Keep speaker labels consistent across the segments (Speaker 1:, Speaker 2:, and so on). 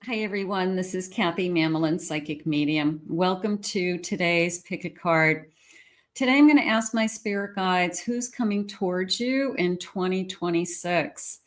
Speaker 1: Hi, everyone. This is Kathy Mamolen, Psychic Medium. Welcome to today's Pick a Card. Today, I'm going to ask my spirit guides who's coming towards you in 2026.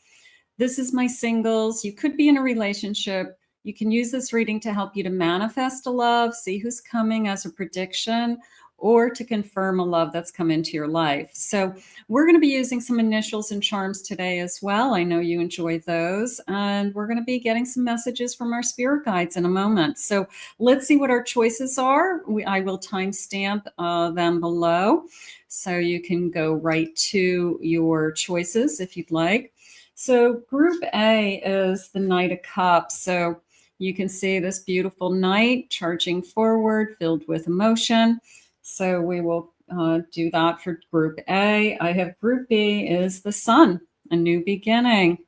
Speaker 1: This is my singles. You could be in a relationship. You can use this reading to help you to manifest a love, see who's coming as a prediction, or to confirm a love that's come into your life. So we're going to be using some initials and charms today as well. I know you enjoy those. And we're going to be getting some messages from our spirit guides in a moment. So let's see what our choices are. I will timestamp them below, so you can go right to your choices if you'd like. So group A is the Knight of Cups. So you can see this beautiful knight charging forward, filled with emotion. So we will do that for group A. I have group B is the Sun, a new beginning.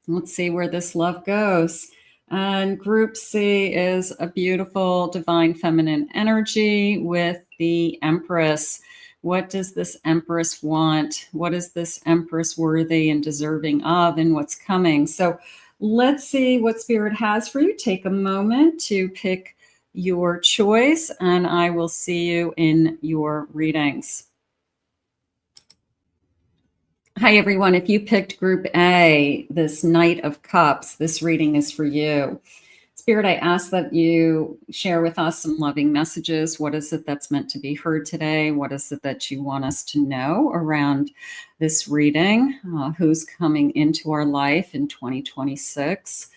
Speaker 1: Let's see where this love goes. And group C is a beautiful divine feminine energy with the Empress. What does this Empress want? What is this Empress worthy and deserving of, and what's coming? So let's see what Spirit has for you. Take a moment to pick your choice, and I will see you in your readings. Hi, everyone. If you picked group A, this Knight of Cups, this reading is for you. Spirit, I ask that you share with us some loving messages. What is it that's meant to be heard today? What is it that you want us to know around this reading? Who's coming into our life in 2026?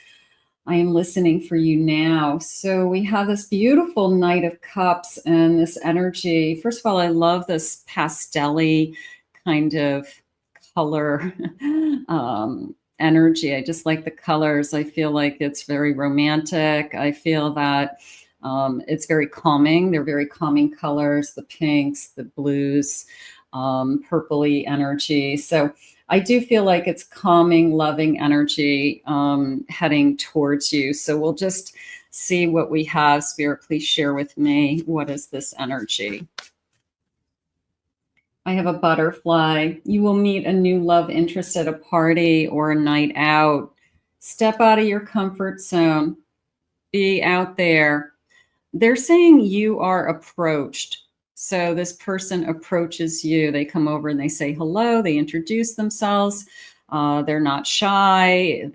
Speaker 1: I am listening for you now. So we have this beautiful Knight of Cups and this energy. First of all, I love this pastel-y kind of color energy. I just like the colors. I feel like it's very romantic. I feel that it's very calming. They're very calming colors, the pinks, the blues, purpley energy. So I do feel like it's calming, loving energy heading towards you. So we'll just see what we have. Spirit, please share with me. What is this energy? I have a butterfly. You will meet a new love interest at a party or a night out. Step out of your comfort zone. Be out there. They're saying you are approached. So this person approaches you. They come over and they say hello. They introduce themselves. They're not shy.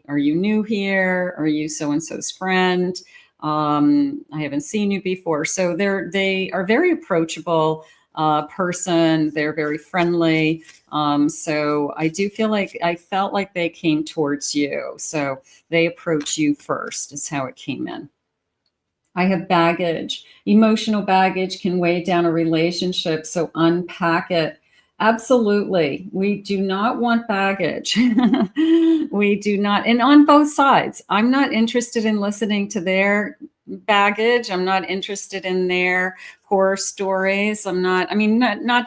Speaker 1: Are you new here? Are you so-and-so's friend? I haven't seen you before. So they are very approachable person. They're very friendly. So I do feel like I felt like they came towards you. So they approach you first is how it came in. I have baggage. Emotional baggage can weigh down a relationship, so unpack it. Absolutely. We do not want baggage. We do not, and on both sides. I'm not interested in listening to their baggage. I'm not interested in their horror stories. Not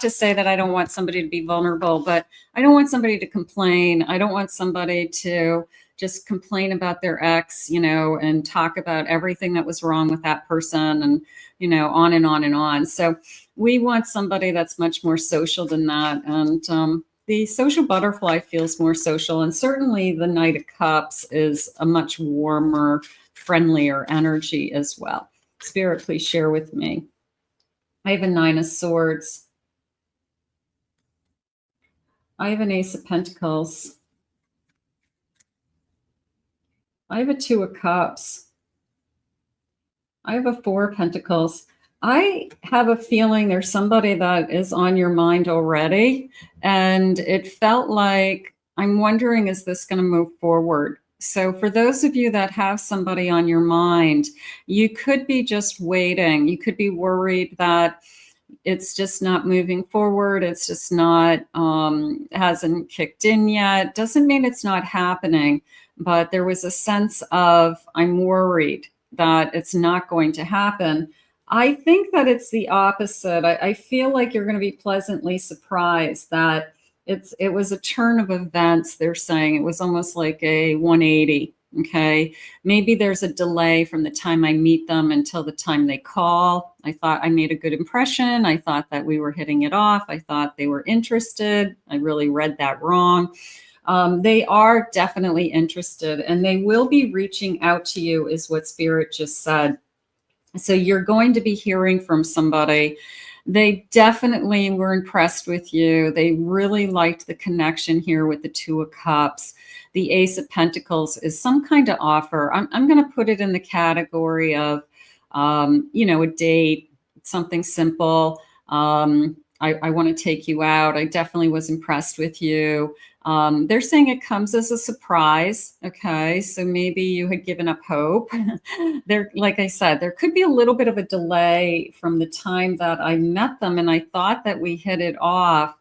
Speaker 1: to say that I don't want somebody to be vulnerable, but I don't want somebody to complain. I don't want somebody to just complain about their ex, and talk about everything that was wrong with that person and, on and on and on. So we want somebody that's much more social than that. And the social butterfly feels more social. And certainly the Knight of Cups is a much warmer, friendlier energy as well. Spirit, please share with me. I have a Nine of Swords. I have an Ace of Pentacles. I have a Two of Cups. I have a Four of Pentacles. I have a feeling there's somebody that is on your mind already. And it felt like, I'm wondering, is this going to move forward? So for those of you that have somebody on your mind, you could be just waiting. You could be worried that it's just not moving forward. It's just not, hasn't kicked in yet. Doesn't mean it's not happening. But there was a sense of, I'm worried that it's not going to happen. I think that it's the opposite. I feel like you're going to be pleasantly surprised that it was a turn of events. They're saying it was almost like a 180. Okay. Maybe there's a delay from the time I meet them until the time they call. I thought I made a good impression. I thought that we were hitting it off. I thought they were interested. I really read that wrong. They are definitely interested, and they will be reaching out to you, is what Spirit just said. So you're going to be hearing from somebody. They definitely were impressed with you. They really liked the connection here with the Two of Cups. The Ace of Pentacles is some kind of offer. I'm going to put it in the category of, a date, something simple. I want to take you out. I definitely was impressed with you. They're saying it comes as a surprise. Okay, so maybe you had given up hope. There, like I said, there could be a little bit of a delay from the time that I met them, and I thought that we hit it off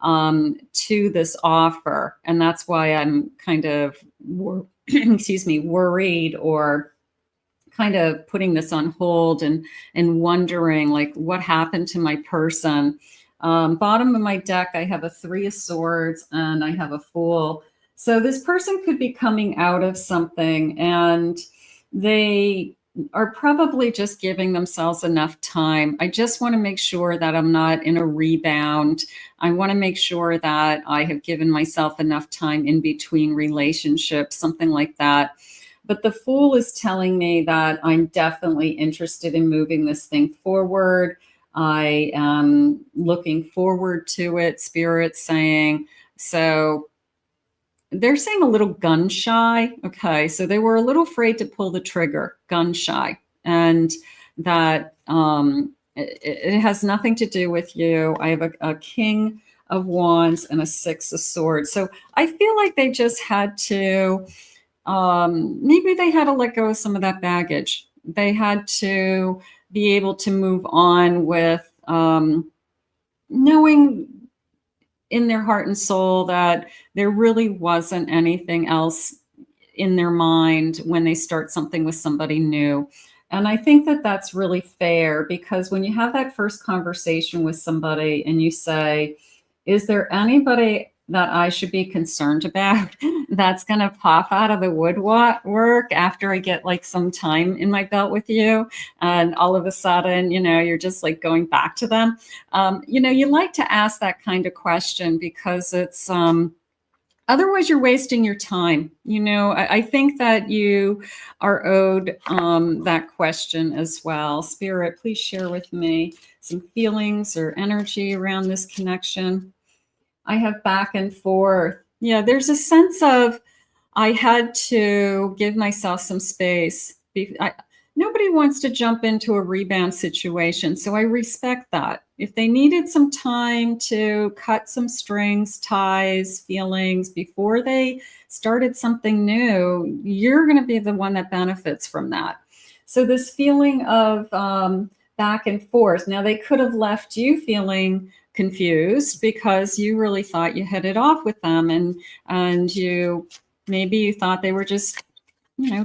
Speaker 1: to this offer, and that's why I'm kind of, worried, or kind of putting this on hold and wondering, like, what happened to my person. Bottom of my deck, I have a Three of Swords and I have a Fool. So this person could be coming out of something, and they are probably just giving themselves enough time. I just want to make sure that I'm not in a rebound. I want to make sure that I have given myself enough time in between relationships, something like that. But the Fool is telling me that I'm definitely interested in moving this thing forward. I am looking forward to it, Spirit saying. So they're saying a little gun shy. Okay, so they were a little afraid to pull the trigger, gun shy. And that it has nothing to do with you. I have a King of Wands and a Six of Swords. So I feel like they just had to, maybe they had to let go of some of that baggage. They had to be able to move on with knowing in their heart and soul that there really wasn't anything else in their mind when they start something with somebody new. And I think that that's really fair, because when you have that first conversation with somebody and you say, is there anybody that I should be concerned about that's going to pop out of the woodwork after I get like some time in my belt with you, and all of a sudden, you're just like going back to them. You like to ask that kind of question, because it's otherwise you're wasting your time. I think that you are owed that question as well. Spirit, please share with me some feelings or energy around this connection. I have back and forth. Yeah, there's a sense of, I had to give myself some space. Nobody wants to jump into a rebound situation, so I respect that. If they needed some time to cut some strings, ties, feelings before they started something new, you're going to be the one that benefits from that. So this feeling of back and forth. Now, they could have left you feeling confused because you really thought you hit it off with them, and maybe you thought they were just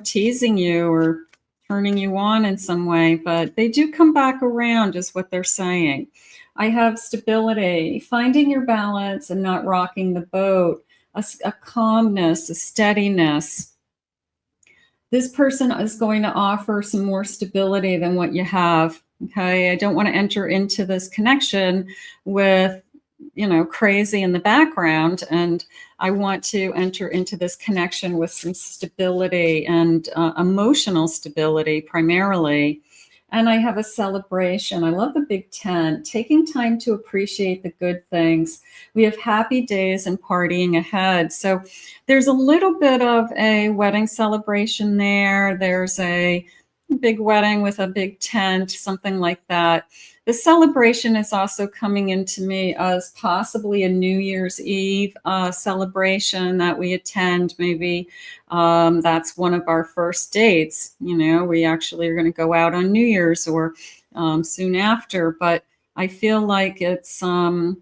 Speaker 1: teasing you or turning you on in some way, but they do come back around, is what they're saying. I have stability, finding your balance and not rocking the boat, a calmness, a steadiness. This person is going to offer some more stability than what you have. Okay, I don't want to enter into this connection with, crazy in the background. And I want to enter into this connection with some stability and emotional stability primarily. And I have a celebration. I love the big 10, taking time to appreciate the good things. We have happy days and partying ahead. So there's a little bit of a wedding celebration there. There's a big wedding with a big tent, something like that. The celebration is also coming into me as possibly a New Year's Eve celebration that we attend. Maybe that's one of our first dates. We actually are going to go out on New Year's or soon after. But I feel like it's kind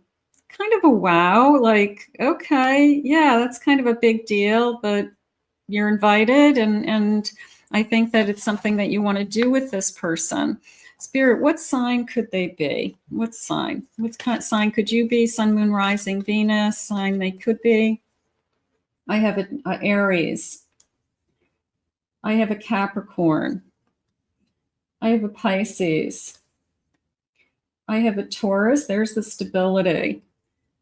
Speaker 1: of a wow. Like, okay, yeah, that's kind of a big deal, but you're invited, and I think that it's something that you want to do with this person. Spirit, what sign could they be? What sign? What kind of sign could you be? Sun, moon, rising, Venus sign they could be. I have an Aries. I have a Capricorn. I have a Pisces. I have a Taurus. There's the stability.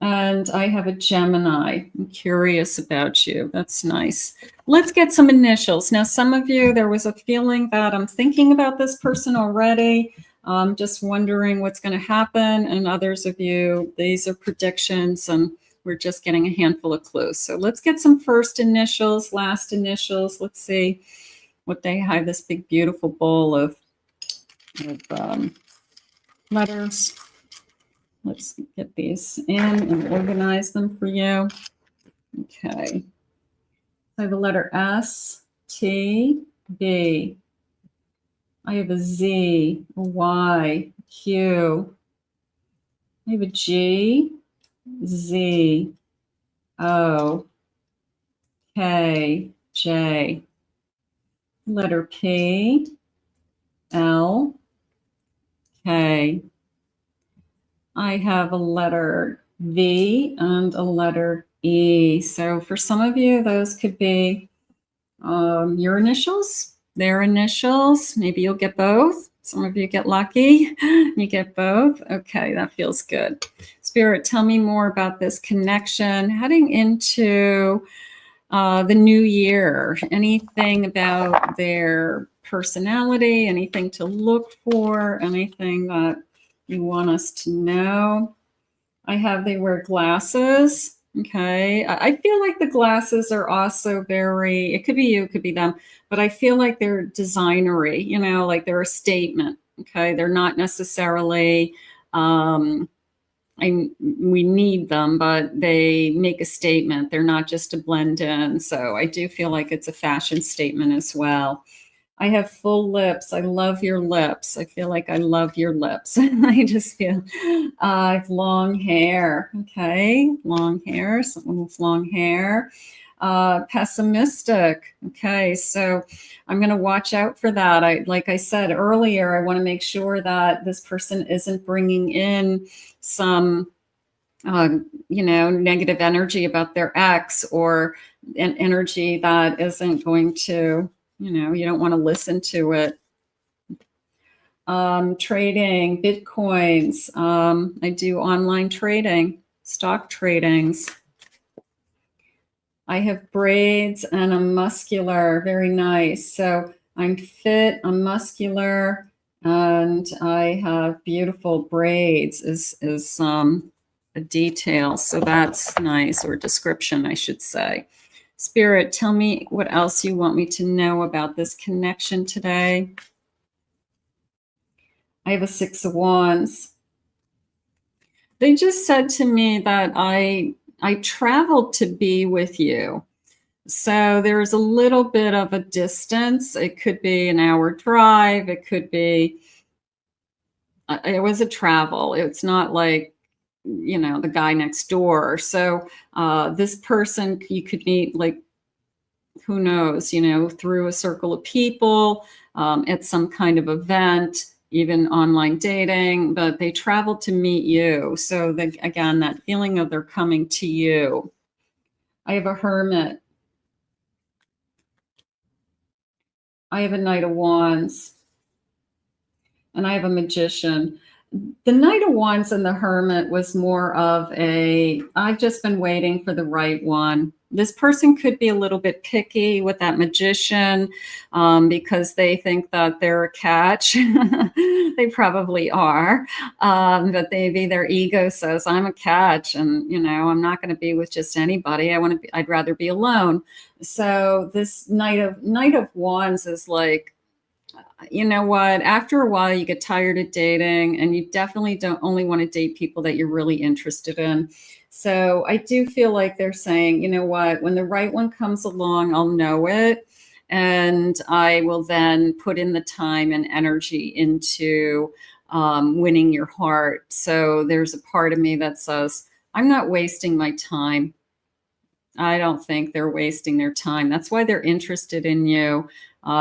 Speaker 1: And I have a Gemini. I'm curious about you. That's nice. Let's get some initials. Now, some of you, there was a feeling that I'm thinking about this person already. Just wondering what's going to happen. And others of you, these are predictions, and we're just getting a handful of clues. So let's get some first initials, last initials. Let's see what they have. This big, beautiful bowl of letters. Let's get these in and organize them for you. Okay. I have a letter S, T, B. I have a Z, a Y, Q. I have a G, Z, O, K, J. Letter P, L, K. I have a letter V and a letter E. So for some of you, those could be your initials, their initials. Maybe you'll get both. Some of you get lucky. You get both. Okay, that feels good. Spirit, tell me more about this connection heading into the new year. Anything about their personality, anything to look for, anything that you want us to know. I have they wear glasses. Okay. I feel like the glasses are also very, it could be you, it could be them, but I feel like they're designery, you know, like they're a statement. Okay. They're not necessarily, we need them, but they make a statement. They're not just to blend in. So I do feel like it's a fashion statement as well. I have full lips. I love your lips. I feel like I love your lips. I just feel I have long hair. Okay, long hair. Someone with long hair. Pessimistic. Okay, so I'm going to watch out for that. Like I said earlier, I want to make sure that this person isn't bringing in some negative energy about their ex, or an energy that isn't going to, you don't want to listen to it. Trading, Bitcoins. I do online trading, stock tradings. I have braids and I'm muscular. Very nice. So I'm fit, I'm muscular, and I have beautiful braids is a detail. So that's nice, or description, I should say. Spirit, tell me what else you want me to know about this connection today. I have a 6 of Wands. They just said to me that I traveled to be with you. So there's a little bit of a distance. It could be an hour drive. It could be, it was a travel. It's not like, the guy next door. So this person you could meet, like, who knows, through a circle of people, at some kind of event, even online dating, but they traveled to meet you. So again, that feeling of they're coming to you. I have a Hermit. I have a Knight of Wands. And I have a Magician. The Knight of Wands and the Hermit was more of I've just been waiting for the right one. This person could be a little bit picky with that Magician, because they think that they're a catch. They probably are. But maybe their ego says, I'm a catch, and, I'm not going to be with just anybody. I'd rather be alone. So this Knight of Wands is like, you know what, after a while you get tired of dating, and you definitely don't only want to date people that you're really interested in. So I do feel like they're saying, you know what, when the right one comes along, I'll know it, and I will then put in the time and energy into winning your heart. So there's a part of me that says, I'm not wasting my time. I don't think they're wasting their time. That's why they're interested in you.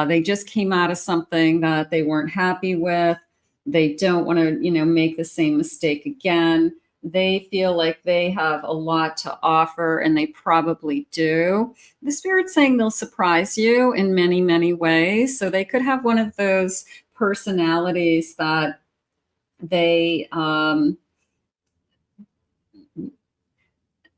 Speaker 1: They just came out of something that they weren't happy with. They don't want to, make the same mistake again. They feel like they have a lot to offer, and they probably do. The Spirit's saying they'll surprise you in many, many ways. So they could have one of those personalities that they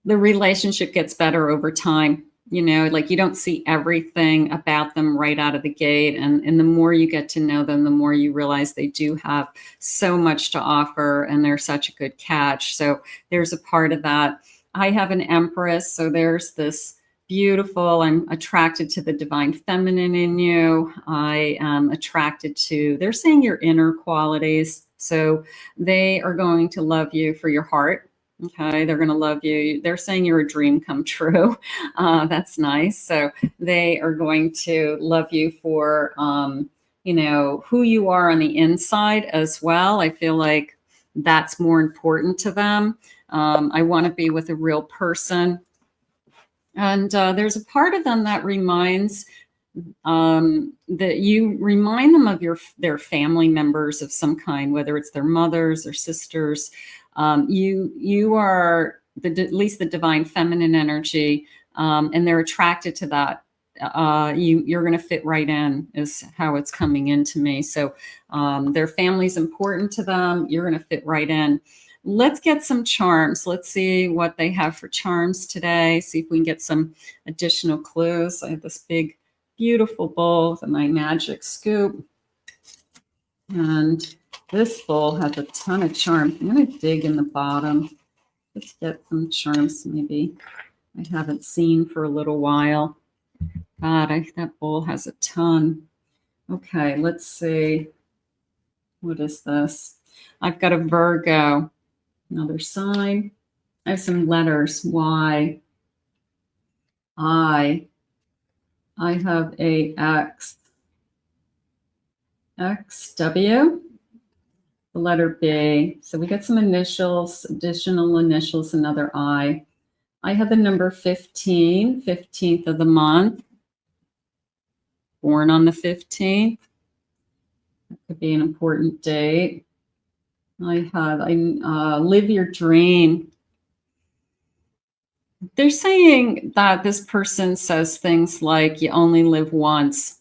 Speaker 1: the relationship gets better over time. You know, like you don't see everything about them right out of the gate. And the more you get to know them, the more you realize they do have so much to offer and they're such a good catch. So there's a part of that. I have an Empress. So there's this beautiful, I'm attracted to the divine feminine in you. I am attracted to, they're saying your inner qualities. So they are going to love you for your heart. Okay, they're going to love you. They're saying you're a dream come true. That's nice. So they are going to love you for, you know, who you are on the inside as well. I feel like that's more important to them. I want to be with a real person. And there's a part of them that reminds that you remind them of their family members of some kind, whether it's their mothers or sisters. You are at least the divine feminine energy, and they're attracted to that. You're going to fit right in, is how it's coming into me. So their family's important to them. You're going to fit right in. Let's get some charms. Let's see what they have for charms today. See if we can get some additional clues. I have this big, beautiful bowl with my magic scoop. And this bowl has a ton of charms. I'm going to dig in the bottom. Let's get some charms maybe I haven't seen for a little while. God, that bowl has a ton. Okay, let's see. What is this? I've got a Virgo. Another sign. I have some letters. Y. I. I have a X. X. W. The letter B. So we get some initials, additional initials, another I. I have the number 15, 15th of the month. Born on the 15th. That could be an important date. I live your dream. They're saying that this person says things like, you only live once.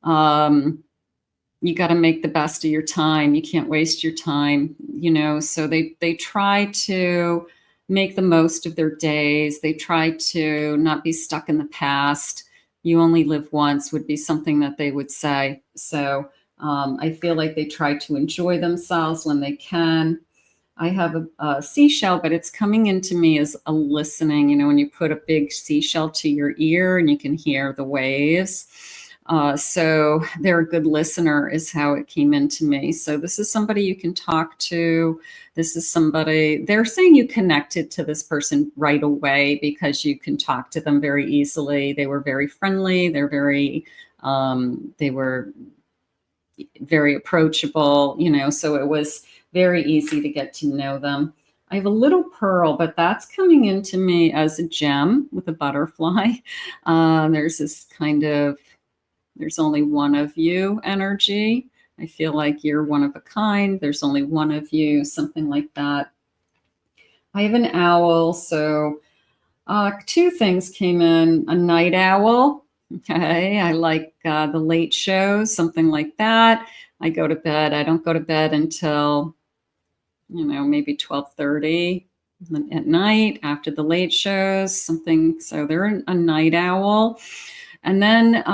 Speaker 1: You got to make the best of your time. You can't waste your time, you know, so they try to make the most of their days. They try to not be stuck in the past. You only live once would be something that they would say. So I feel like they try to enjoy themselves when they can. I have a seashell, but it's coming into me as a listening, you know, when you put a big seashell to your ear and you can hear the waves. So they're a good listener is how it came into me. So this is somebody you can talk to. This is somebody, they're saying you connected to this person right away because you can talk to them very easily. They were very friendly. They were very approachable, you know, so it was very easy to get to know them. I have a little pearl, but that's coming into me as a gem with a butterfly. There's this kind of, there's only one of you energy. I feel like you're one of a kind. There's only one of you, something like that. I have an owl. So two things came in. A night owl. Okay. I like the late shows, something like that. I go to bed. I don't go to bed until, you know, maybe 12:30 at night after the late shows, something. So they're a night owl. And then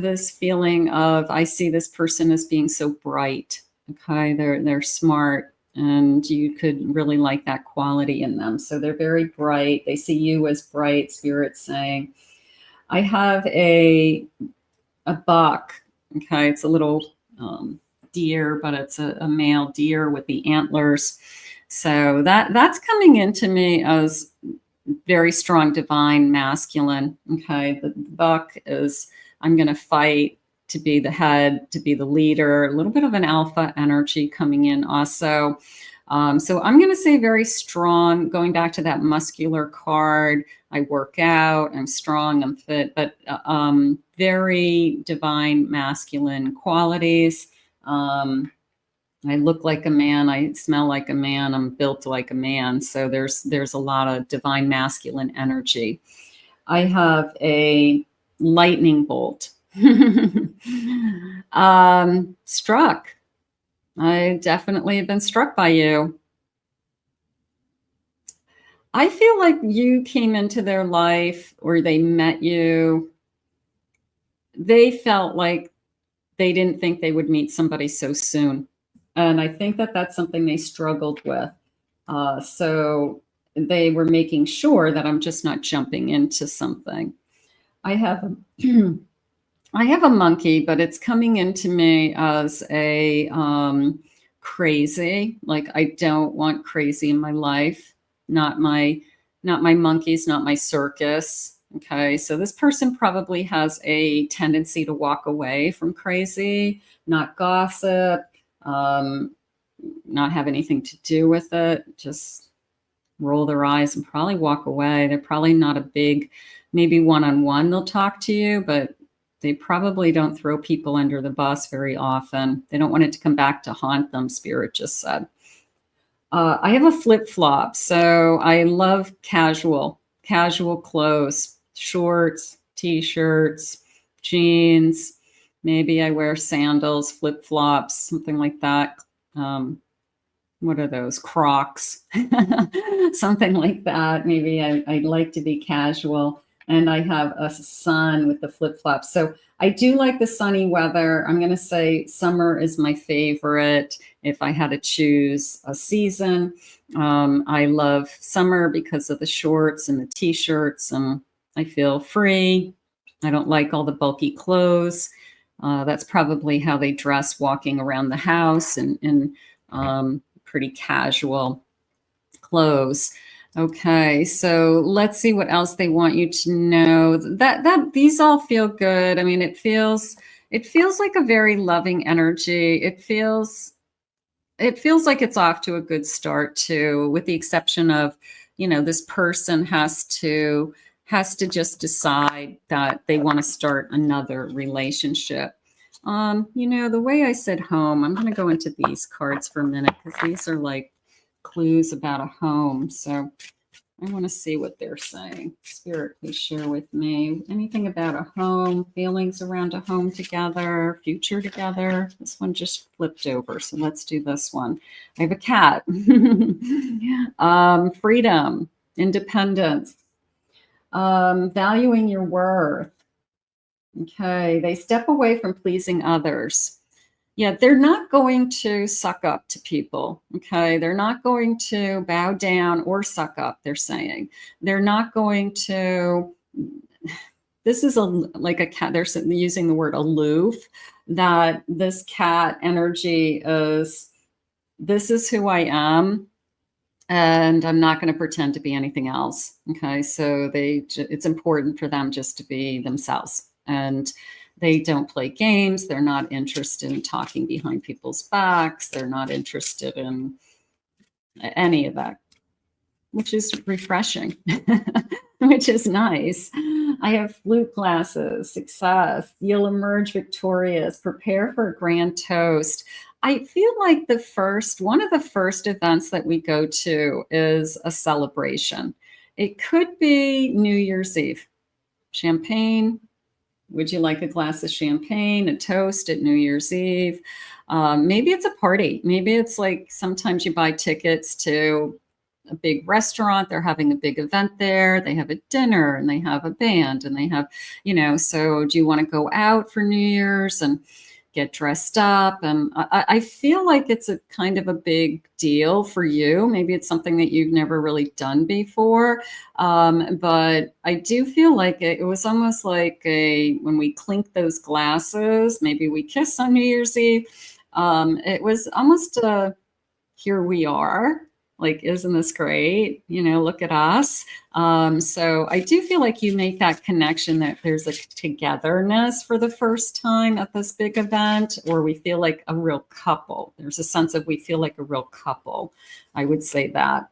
Speaker 1: this feeling of, I see this person as being so bright. Okay, they're smart, and you could really like that quality in them. So they're very bright. They see you as bright, Spirit saying. I have a buck. Okay, it's a little deer, but it's a male deer with the antlers. So that's coming into me as very strong divine masculine. Okay, the buck is, I'm going to fight to be the head, to be the leader, a little bit of an alpha energy coming in also. So I'm going to say very strong, going back to that muscular card. I work out, I'm strong, I'm fit, but very divine masculine qualities. I look like a man. I smell like a man. I'm built like a man. So there's a lot of divine masculine energy. I have a lightning bolt. Struck. I definitely have been struck by you. I feel like you came into their life or they met you. They felt like they didn't think they would meet somebody so soon. And I think that that's something they struggled with. So they were making sure that I'm just not jumping into something. I have a, I have a monkey, but it's coming into me as a crazy. Like I don't want crazy in my life. Not my monkeys, not my circus. Okay, so this person probably has a tendency to walk away from crazy, not gossip, um, not have anything to do with it, just roll their eyes and probably walk away. They're probably not a big, maybe one-on-one they'll talk to you, but they probably don't throw people under the bus very often. They don't want it to come back to haunt them, Spirit just said. I have a flip-flop, so I love casual clothes, shorts, t-shirts, jeans. Maybe I wear sandals, flip-flops, something like that. What are those? Crocs, something like that. Maybe I'd like to be casual. And I have a son with the flip-flops. So I do like the sunny weather. I'm going to say summer is my favorite. If I had to choose a season, I love summer because of the shorts and the t-shirts, and I feel free. I don't like all the bulky clothes. That's probably how they dress walking around the house and pretty casual clothes. Okay, so let's see what else they want you to know. That these all feel good. I mean, it feels like a very loving energy. It feels like it's off to a good start too, with the exception of, this person has to just decide that they want to start another relationship. The way I said home, I'm going to go into these cards for a minute because these are like clues about a home. So I want to see what they're saying. Spirit, please share with me anything about a home, feelings around a home together, future together. This one just flipped over, so let's do this one. I have a cat. Freedom, independence, valuing your worth. Okay, they step away from pleasing others. Yeah, they're not going to suck up to people. Okay, they're not going to bow down or suck up, they're saying. They're not going to, this is like a cat, they're using the word aloof, that this cat energy is, this is who I am, and I'm not going to pretend to be anything else. Okay, so it's important for them just to be themselves. And they don't play games. They're not interested in talking behind people's backs. They're not interested in any of that, which is refreshing, which is nice. I have flute glasses, success. You'll emerge victorious. Prepare for a grand toast. I feel like one of the first events that we go to is a celebration. It could be New Year's Eve. Champagne. Would you like a glass of champagne, a toast at New Year's Eve? Maybe it's a party. Maybe it's like sometimes you buy tickets to a big restaurant. They're having a big event there. They have a dinner and they have a band and they have, so do you want to go out for New Year's and get dressed up? And I feel like it's a kind of a big deal for you. Maybe it's something that you've never really done before. But I do feel like it was almost like when we clink those glasses, maybe we kiss on New Year's Eve. It was almost here we are. Like, isn't this great? Look at us. So I do feel like you make that connection that there's a togetherness for the first time at this big event, or we feel like a real couple. There's a sense of we feel like a real couple. I would say that.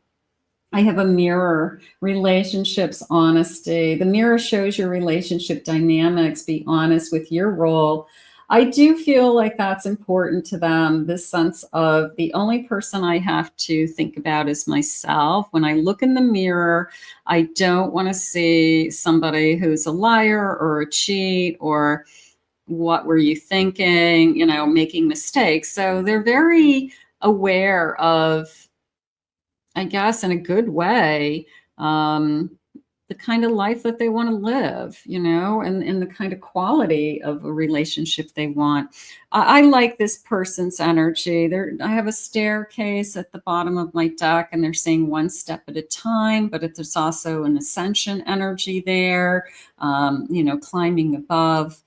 Speaker 1: I have a mirror, relationships, honesty. The mirror shows your relationship dynamics. Be honest with your role. I do feel like that's important to them, this sense of the only person I have to think about is myself. When I look in the mirror, I don't want to see somebody who's a liar or a cheat or what were you thinking, making mistakes. So they're very aware of, I guess, in a good way, the kind of life that they want to live, and the kind of quality of a relationship they want. I like this person's energy. I have a staircase at the bottom of my deck, and they're saying one step at a time, but there's also an ascension energy there, climbing above,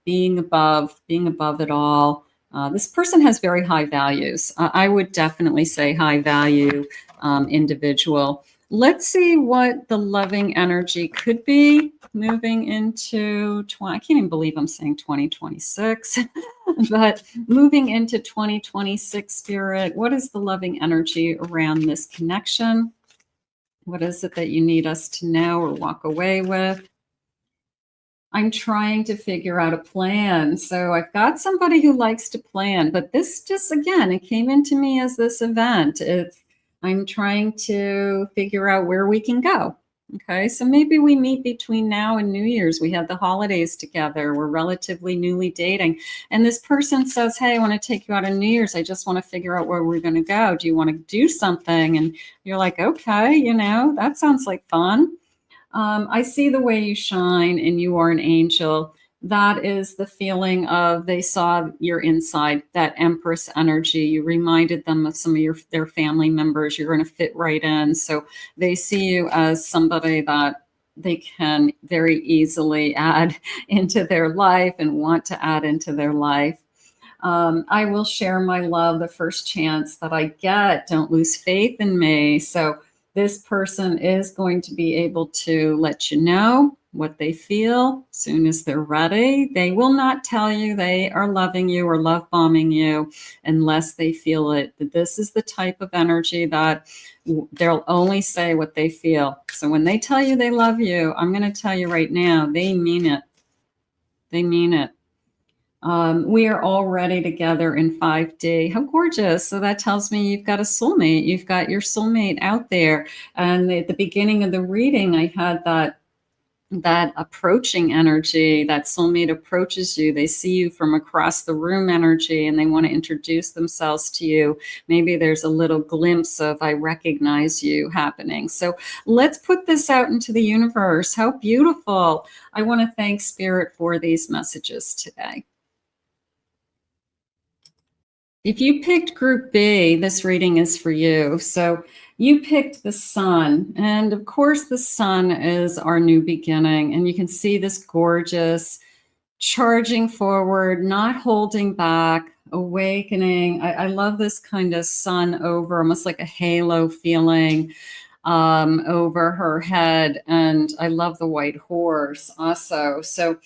Speaker 1: being above it all. This person has very high values. I would definitely say high value individual. Let's see what the loving energy could be moving into I can't even believe I'm saying 2026, but moving into 2026, Spirit, what is the loving energy around this connection? What is it that you need us to know or walk away with? I'm trying to figure out a plan. So I've got somebody who likes to plan, but this just, again, it came into me as this event. I'm trying to figure out where we can go. Okay, so maybe we meet between now and New Year's. We have the holidays together. We're relatively newly dating. And this person says, hey, I want to take you out on New Year's. I just want to figure out where we're going to go. Do you want to do something? And you're like, okay, that sounds like fun. I see the way you shine and you are an angel. That is the feeling of they saw your inside, that Empress energy. You reminded them of some of their family members. You're going to fit right in. So they see you as somebody that they can very easily add into their life and want to add into their life. I will share my love the first chance that I get. Don't lose faith in me. So this person is going to be able to let you know what they feel as soon as they're ready. They will not tell you they are loving you or love bombing you unless they feel it. This is the type of energy that they'll only say what they feel. So when they tell you they love you, I'm going to tell you right now, they mean it. They mean it. We are already together in 5D. How gorgeous. So that tells me you've got a soulmate. You've got your soulmate out there. And at the beginning of the reading, I had that approaching energy. That soulmate approaches you. They see you from across the room energy, and they want to introduce themselves to you. Maybe there's a little glimpse of I recognize you happening. So let's put this out into the universe. How beautiful. I want to thank Spirit for these messages today. If you picked Group B, this reading is for you. So you picked the sun. And of course, the sun is our new beginning. And you can see this gorgeous charging forward, not holding back, awakening. I love this kind of sun over, almost like a halo feeling over her head. And I love the white horse also. So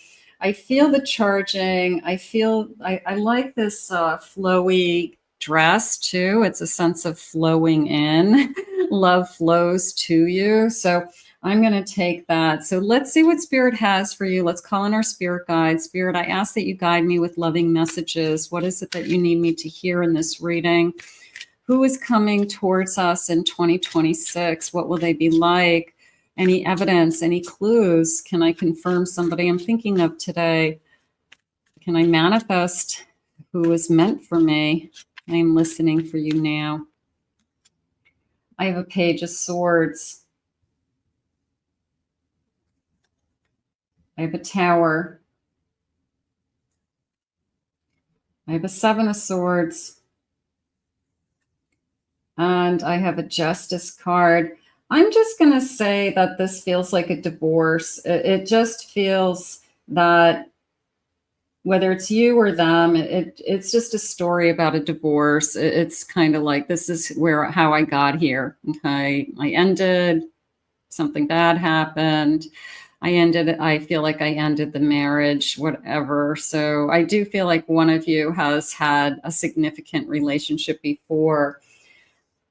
Speaker 1: I feel the charging. I like this flowy dress too. It's a sense of flowing in. Love flows to you. So I'm going to take that. So let's see what Spirit has for you. Let's call in our spirit guide. Spirit, I ask that you guide me with loving messages. What is it that you need me to hear in this reading? Who is coming towards us in 2026? What will they be like? Any evidence, any clues? Can I confirm somebody I'm thinking of today? Can I manifest who is meant for me? I am listening for you now. I have a Page of Swords. I have a Tower. I have a Seven of Swords. And I have a Justice card. I'm just going to say that this feels like a divorce. It just feels that whether it's you or them, it's just a story about a divorce. It's kind of like, this is how I got here. Okay. I ended, something bad happened. I feel like I ended the marriage, whatever. So I do feel like one of you has had a significant relationship before.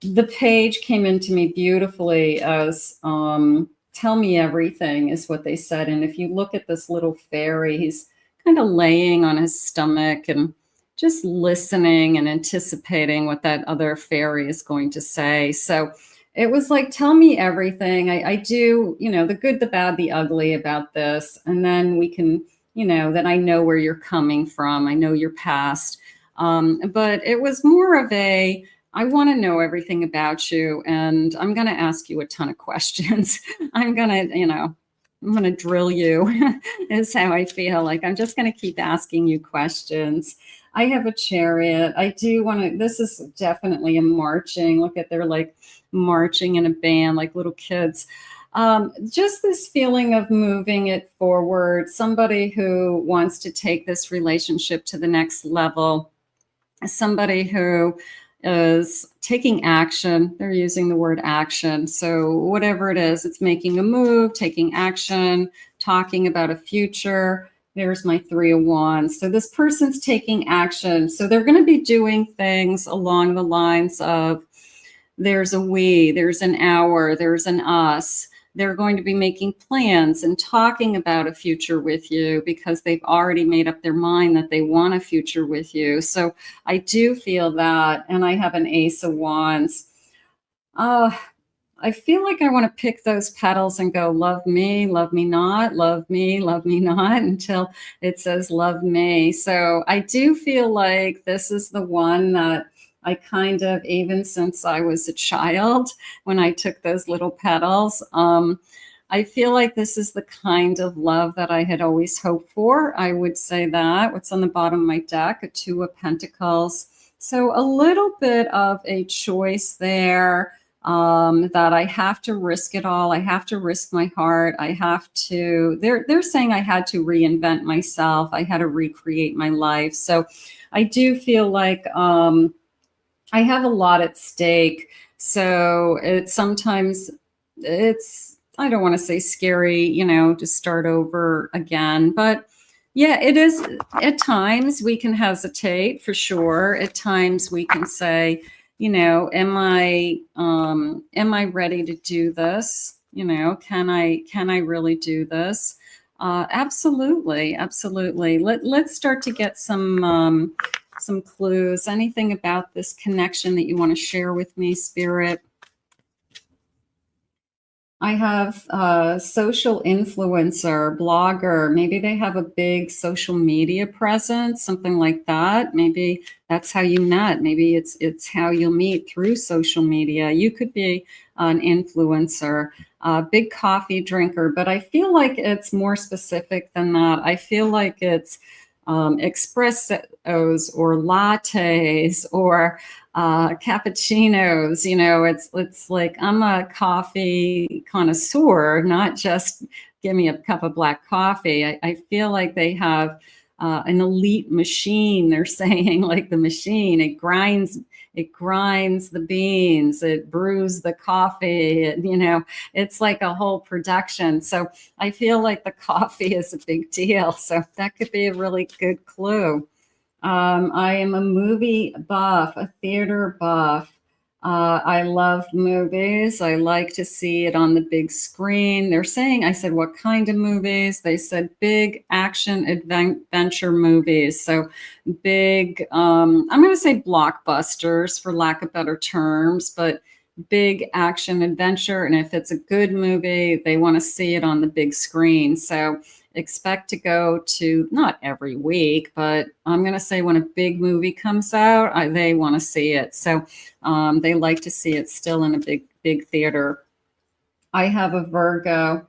Speaker 1: The page came into me beautifully as tell me everything is what they said. And if you look at this little fairy, he's kind of laying on his stomach and just listening and anticipating what that other fairy is going to say. So it was like, tell me everything. I do, the good, the bad, the ugly about this. And then we can, that I know where you're coming from. I know your past. But it was more of a, I want to know everything about you, and I'm going to ask you a ton of questions. I'm going to, I'm going to drill you is how I feel. Like I'm just going to keep asking you questions. I have a Chariot. I do want to, this is definitely a marching. Look at, they're like marching in a band, like little kids. Just this feeling of moving it forward, somebody who wants to take this relationship to the next level, somebody who is taking action. They're using the word action. So whatever it is, it's making a move, taking action, talking about a future. There's my 3 of Wands. So this person's taking action. So they're going to be doing things along the lines of there's a we, there's an our, there's an us. They're going to be making plans and talking about a future with you because they've already made up their mind that they want a future with you. So I do feel that. And I have an Ace of Wands. I feel like I want to pick those petals and go, love me not, love me not, until it says love me. So I do feel like this is the one that I kind of, even since I was a child, when I took those little petals, I feel like this is the kind of love that I had always hoped for. I would say that. What's on the bottom of my deck? A 2 of Pentacles. So a little bit of a choice there, that I have to risk it all. I have to risk my heart. I have to, they're saying I had to reinvent myself. I had to recreate my life. So I do feel like, I have a lot at stake. So sometimes it's, I don't want to say scary, to start over again, but yeah, it is. At times we can hesitate, for sure. At times we can say, am I ready to do this? Can I really do this? Absolutely. Let's start to get some clues. Anything about this connection that you want to share with me, Spirit? I have a social influencer, blogger. Maybe they have a big social media presence, something like that. Maybe that's how you met. Maybe it's how you'll meet, through social media. You could be an influencer, a big coffee drinker, but I feel like it's more specific than that. I feel like it's espressos or lattes or cappuccinos. It's like I'm a coffee connoisseur, not just give me a cup of black coffee. I feel like they have an elite machine. They're saying, like, the machine, it grinds the beans, it brews the coffee, it's like a whole production. So I feel like the coffee is a big deal. So that could be a really good clue. I am a movie buff, a theater buff. I love movies. I like to see it on the big screen. They're saying, I said, what kind of movies? They said big action adventure movies. So big, I'm going to say blockbusters, for lack of better terms, but big action adventure. And if it's a good movie, they want to see it on the big screen. So expect to go to, not every week, but I'm going to say when a big movie comes out, they want to see it. So they like to see it still in a big theater. I have a Virgo.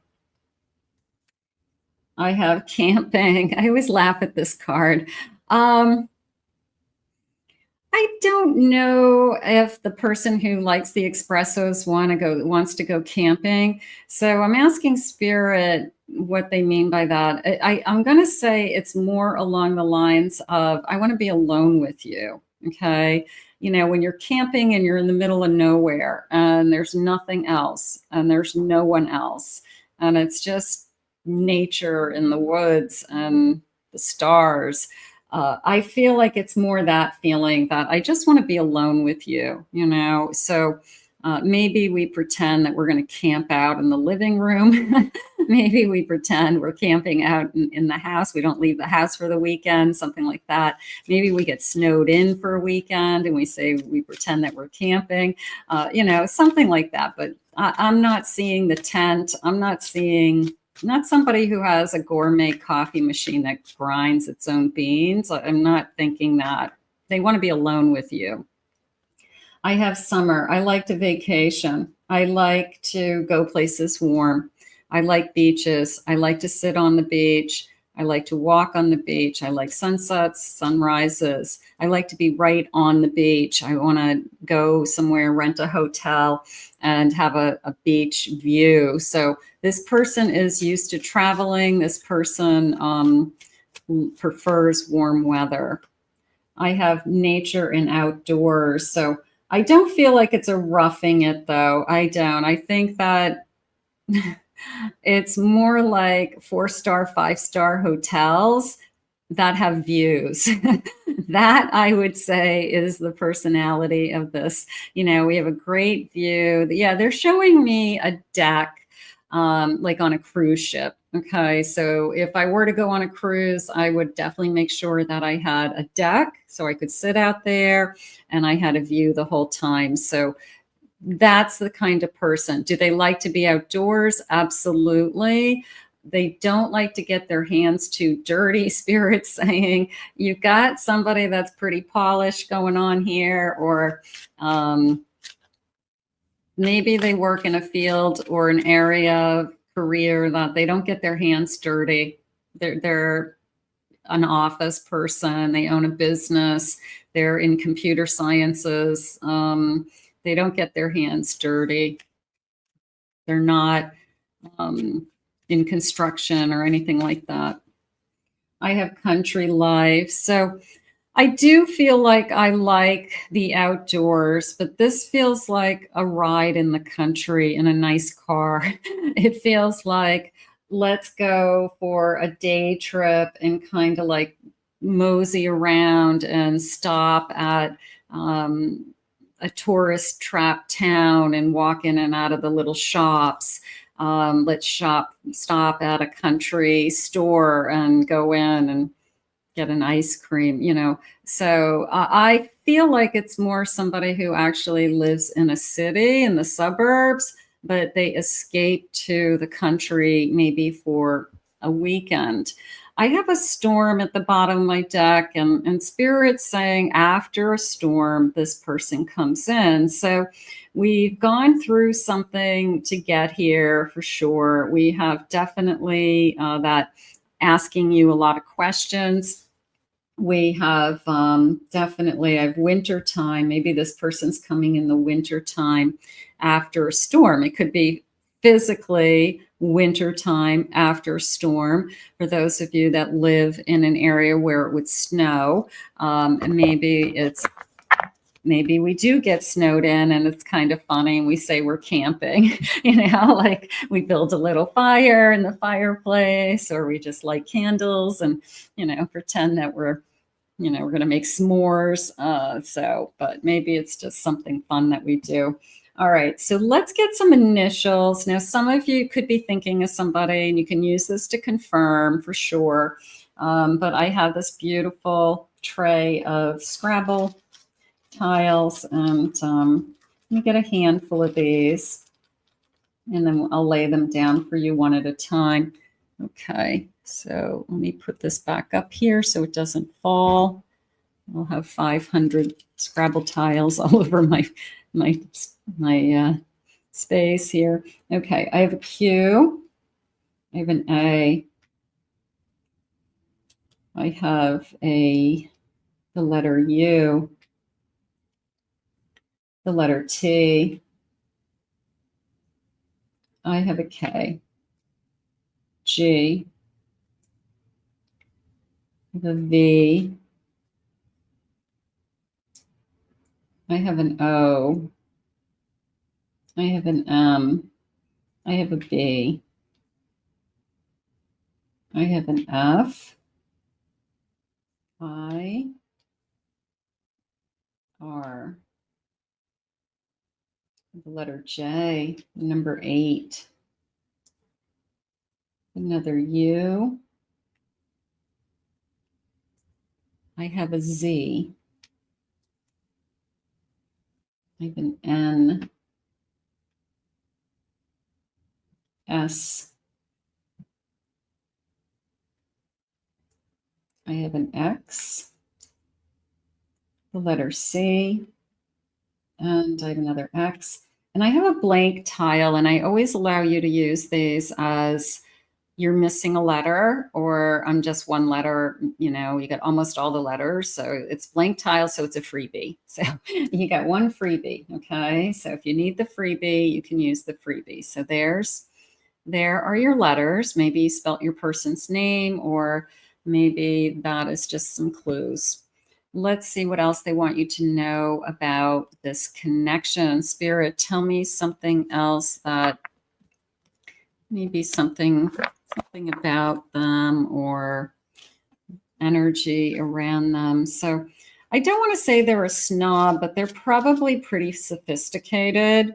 Speaker 1: I have camping. I always laugh at this card. I don't know if the person who likes the espressos wants to go camping. So I'm asking Spirit what they mean by that. I'm going to say it's more along the lines of, I want to be alone with you. Okay. When you're camping and you're in the middle of nowhere and there's nothing else and there's no one else, and it's just nature in the woods and the stars. I feel like it's more that feeling that I just want to be alone with you, So maybe we pretend that we're going to camp out in the living room. Maybe we pretend we're camping out in the house. We don't leave the house for the weekend, something like that. Maybe we get snowed in for a weekend and we pretend that we're camping, something like that. But I'm not seeing the tent. I'm not seeing... Not somebody who has a gourmet coffee machine that grinds its own beans. I'm not thinking that. They want to be alone with you. I have summer. I like to vacation. I like to go places warm. I like beaches. I like to sit on the beach. I like to walk on the beach. I like sunsets, sunrises. I like to be right on the beach. I want to go somewhere, rent a hotel, and have a beach view. So this person is used to traveling. This person prefers warm weather. I have nature and outdoors. So I don't feel like it's a roughing it, though. I don't. I think that it's more like 4-star, 5-star hotels that have views. That I would say is the personality of this. You know, we have a great view. Yeah, they're showing me a deck, like on a cruise ship. Okay, so if I were to go on a cruise, I would definitely make sure that I had a deck so I could sit out there and I had a view the whole time. So that's the kind of person. Do they like to be outdoors? Absolutely. They don't like to get their hands too dirty. Spirit saying you've got somebody that's pretty polished going on here, or maybe they work in a field or an area of career that they don't get their hands dirty. They're an office person. They own a business. They're in computer sciences. They don't get their hands dirty. They're not in construction or anything like that. I have country life. So I do feel like I like the outdoors, but this feels like a ride in the country in a nice car. It feels like let's go for a day trip and kind of like mosey around and stop at a tourist trap town and walk in and out of the little shops. Let's stop at a country store and go in and get an ice cream, you know. So I feel like it's more somebody who actually lives in a city in the suburbs, but they escape to the country maybe for a weekend. I have a storm at the bottom of my deck, and Spirit's saying after a storm, this person comes in. So we've gone through something to get here for sure. We have definitely that asking you a lot of questions. We have definitely, I have winter time. Maybe this person's coming in the winter time after a storm. It could be physically winter time after a storm for those of you that live in an area where it would snow. And maybe we do get snowed in and it's kind of funny and we say we're camping, you know, like we build a little fire in the fireplace, or we just light candles and, you know, pretend that we're going to make s'mores. But maybe it's just something fun that we do. All right, so let's get some initials. Now, some of you could be thinking of somebody, and you can use this to confirm for sure. But I have this beautiful tray of Scrabble tiles, and let me get a handful of these, and then I'll lay them down for you one at a time. Okay, so let me put this back up here so it doesn't fall. I'll have 500 Scrabble tiles all over my space here. Okay, I have a Q. I have an A. I have the letter U. The letter T. I have a K. G. I have a V. I have an O. I have an M. I have a B. I have an F. I. R. The letter J. Number 8. Another U. I have a Z. I have an N. S. I have an X. The letter C. And I have another X. And I have a blank tile, and I always allow you to use these as you're missing a letter, or I'm just one letter, you know, you got almost all the letters. So it's blank tile, so it's a freebie. So you got one freebie, okay? So if you need the freebie, you can use the freebie. So there are your letters. Maybe you spelt your person's name, or maybe that is just some clues. Let's see what else they want you to know about this connection. Spirit, tell me something else that maybe something about them or energy around them. So I don't want to say they're a snob, but they're probably pretty sophisticated.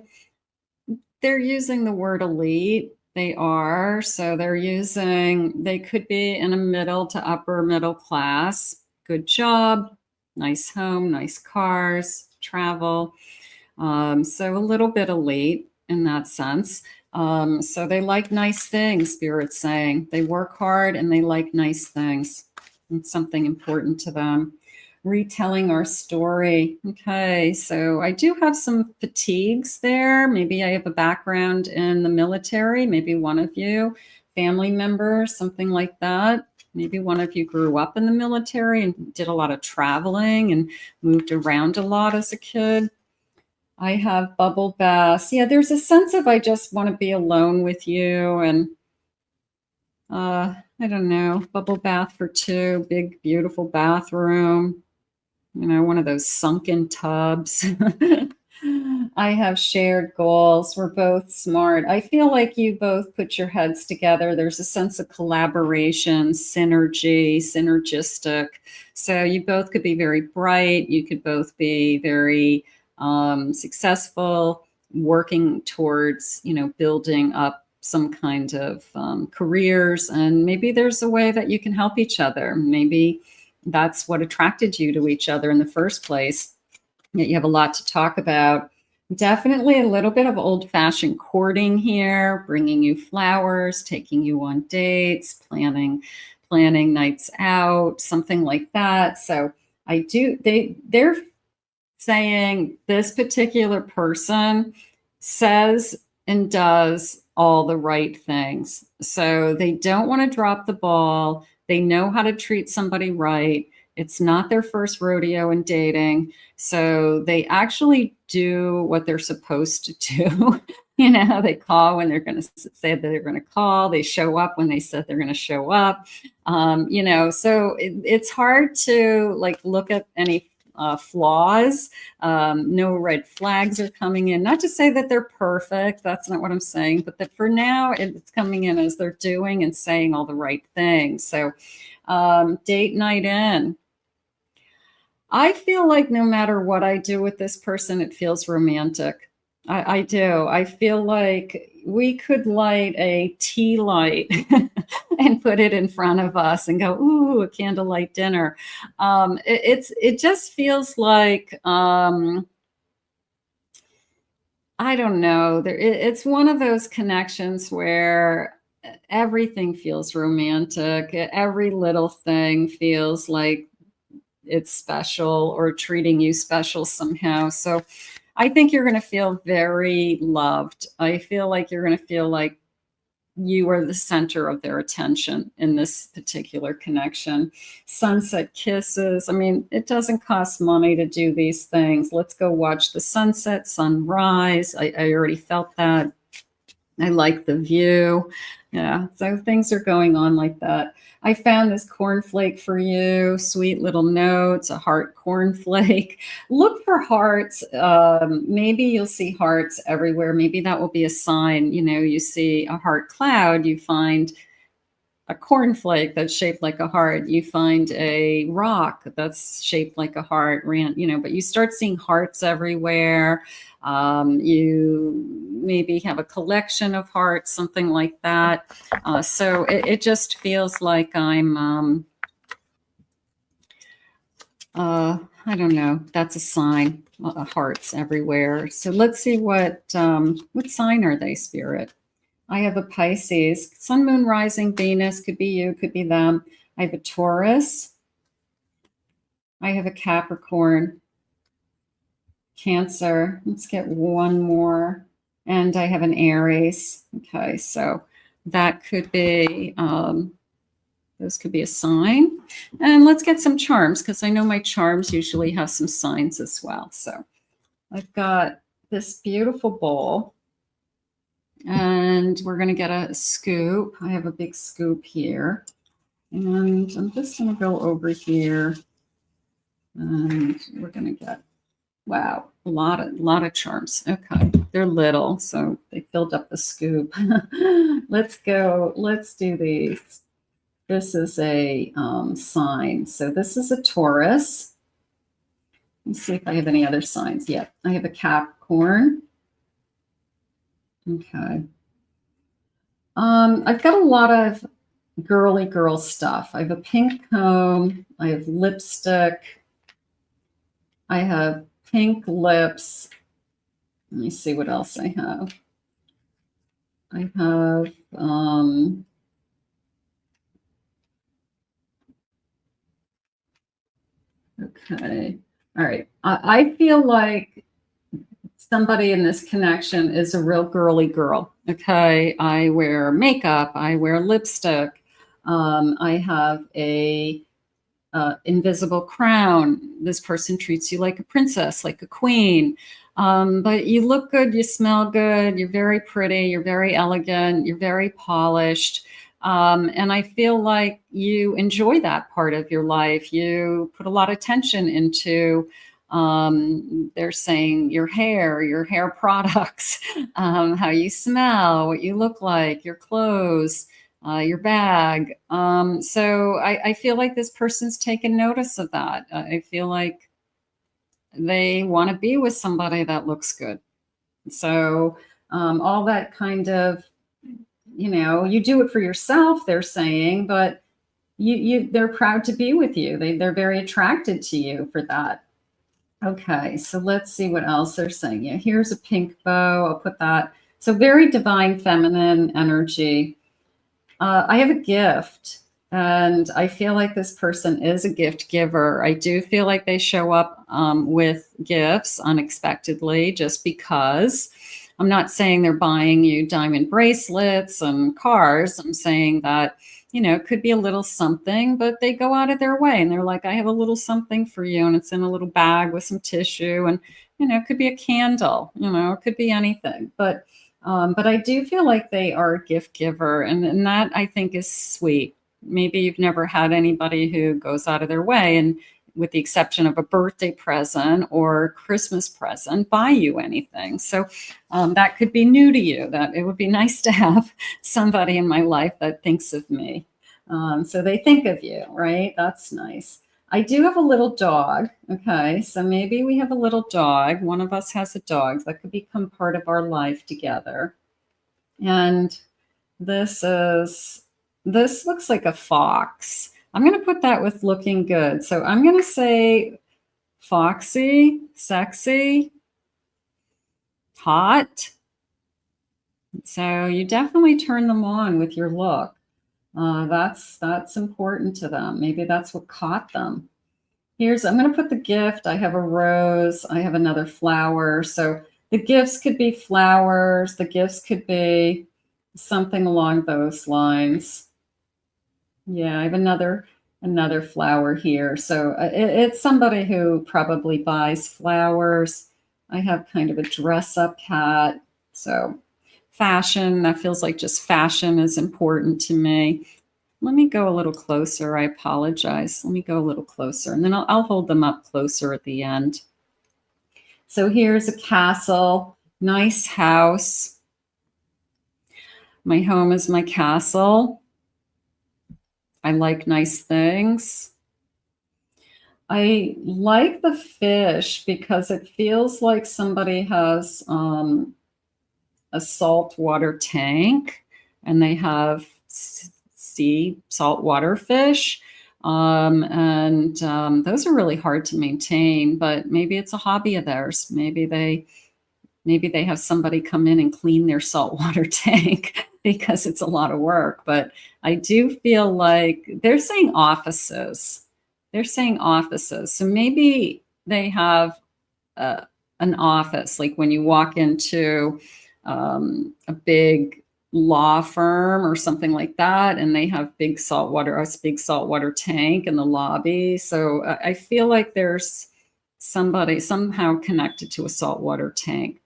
Speaker 1: They're using the word elite. They are. So they could be in a middle to upper middle class. Good job, nice home, nice cars, travel. So a little bit elite in that sense. So they like nice things, Spirit's saying. They work hard and they like nice things. It's something important to them. Retelling our story. Okay, so I do have some fatigues there. Maybe I have a background in the military. Maybe one of you, family members, something like that. Maybe one of you grew up in the military and did a lot of traveling and moved around a lot as a kid. I have bubble baths. Yeah, there's a sense of I just want to be alone with you. And I don't know, bubble bath for two, big, beautiful bathroom. You know, one of those sunken tubs. I have shared goals. We're both smart. I feel like you both put your heads together. There's a sense of collaboration, synergy, synergistic. So you both could be very bright. You could both be very successful, working towards, you know, building up some kind of careers. And maybe there's a way that you can help each other. Maybe that's what attracted you to each other in the first place. Yet you have a lot to talk about. Definitely a little bit of old-fashioned courting here, bringing you flowers, taking you on dates, planning nights out, something like that. So they're saying this particular person says and does all the right things. So they don't want to drop the ball. They know how to treat somebody right. It's not their first rodeo in dating. So they actually do what they're supposed to do. You know, they call when they're going to say that they're going to call. They show up when they said they're going to show up. You know, so it's hard to like look at any flaws. No red flags are coming in. Not to say that they're perfect. That's not what I'm saying. But that for now, it's coming in as they're doing and saying all the right things. So date night in. I feel like no matter what I do with this person, it feels romantic. I do. I feel like we could light a tea light and put it in front of us and go, ooh, a candlelight dinner. It just feels like I don't know. It's one of those connections where everything feels romantic. Every little thing feels like it's special or treating you special somehow. So I think you're going to feel very loved. I feel like you're going to feel like you are the center of their attention in this particular connection. Sunset kisses. I mean, it doesn't cost money to do these things. Let's go watch the sunset, sunrise. I already felt that. I like the view. Yeah, so things are going on like that. I found this cornflake for you, sweet little notes, a heart cornflake. Look for hearts. Maybe you'll see hearts everywhere. Maybe that will be a sign. You know, you see a heart cloud, you find a cornflake that's shaped like a heart. You find a rock that's shaped like a heart, you know, but you start seeing hearts everywhere. You maybe have a collection of hearts, something like that. So it just feels like I'm, I don't know, that's a sign, hearts everywhere. So let's see what sign are they, Spirit? I have a Pisces, Sun, Moon, Rising, Venus, could be you, could be them. I have a Taurus. I have a Capricorn. Cancer. Let's get one more. And I have an Aries. Okay, so that could be, those could be a sign. And let's get some charms, because I know my charms usually have some signs as well. So I've got this beautiful bowl, and we're going to get a scoop. I have a big scoop here. And I'm just going to go over here, and we're going to get, wow, a lot of charms. Okay, they're little, so they filled up the scoop. Let's go. Let's do these. This is a sign. So this is a Taurus. Let's see if I have any other signs. Yep, I have a Capricorn. Okay. I've got a lot of girly girl stuff. I have a pink comb. I have lipstick. I have pink lips. Let me see what else I have. I have okay. All right. I feel like somebody in this connection is a real girly girl. Okay. I wear makeup. I wear lipstick. I have a invisible crown. This person treats you like a princess, like a queen. But you look good, you smell good, you're very pretty, you're very elegant, you're very polished. And I feel like you enjoy that part of your life. You put a lot of attention into, they're saying your hair products, how you smell, what you look like, your clothes, your bag. So I feel like this person's taken notice of that. I feel like they want to be with somebody that looks good. So all that kind of, you do it for yourself, they're saying, but they're proud to be with you. They're very attracted to you for that. Okay, so let's see what else they're saying. Yeah, here's a pink bow. I'll put that. So very divine feminine energy. I have a gift, and I feel like this person is a gift giver. I do feel like they show up with gifts unexpectedly just because. I'm not saying they're buying you diamond bracelets and cars. I'm saying that, it could be a little something, but they go out of their way and they're like, I have a little something for you. And it's in a little bag with some tissue, and, it could be a candle, it could be anything. But I do feel like they are a gift giver, and that I think is sweet. Maybe you've never had anybody who goes out of their way, and with the exception of a birthday present or Christmas present, buy you anything. So that could be new to you, that it would be nice to have somebody in my life that thinks of me. So they think of you, right? That's nice. I do have a little dog. Okay, so maybe we have a little dog. One of us has a dog that could become part of our life together. And this looks like a fox. I'm going to put that with looking good. So I'm going to say foxy, sexy, hot. So you definitely turn them on with your look. That's important to them. Maybe that's what caught them. I'm going to put the gift. I have a rose. I have another flower. So the gifts could be flowers. The gifts could be something along those lines. Yeah, I have another flower here. So it's somebody who probably buys flowers. I have kind of a dress up cat. So fashion, that feels like just fashion is important to me. Let me go a little closer. I apologize. Let me go a little closer, and then I'll hold them up closer at the end. So here's a castle, nice house. My home is my castle. I like nice things. I like the fish because it feels like somebody has a saltwater tank, and they have saltwater fish. And those are really hard to maintain, but maybe it's a hobby of theirs. Maybe they have somebody come in and clean their saltwater tank because it's a lot of work. But I do feel like they're saying offices. So maybe they have a an office, like when you walk into a big law firm or something like that, and they have a big saltwater tank in the lobby. So I feel like there's somebody somehow connected to a saltwater tank.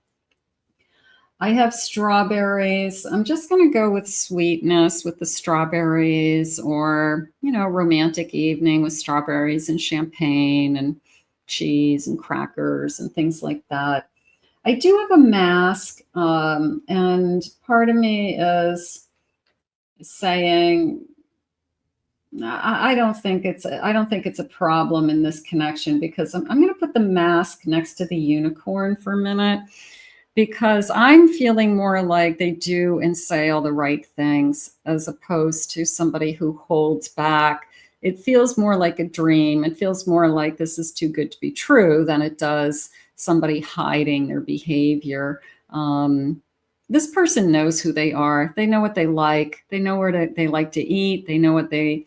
Speaker 1: I have strawberries. I'm just going to go with sweetness with the strawberries, or, romantic evening with strawberries and champagne and cheese and crackers and things like that. I do have a mask, and part of me is saying, I don't think it's a problem in this connection, because I'm going to put the mask next to the unicorn for a minute, because I'm feeling more like they do and say all the right things, as opposed to somebody who holds back. It feels more like a dream. It feels more like this is too good to be true than it does somebody hiding their behavior. This person knows who they are. They know what they like. They know where they like to eat. They know what the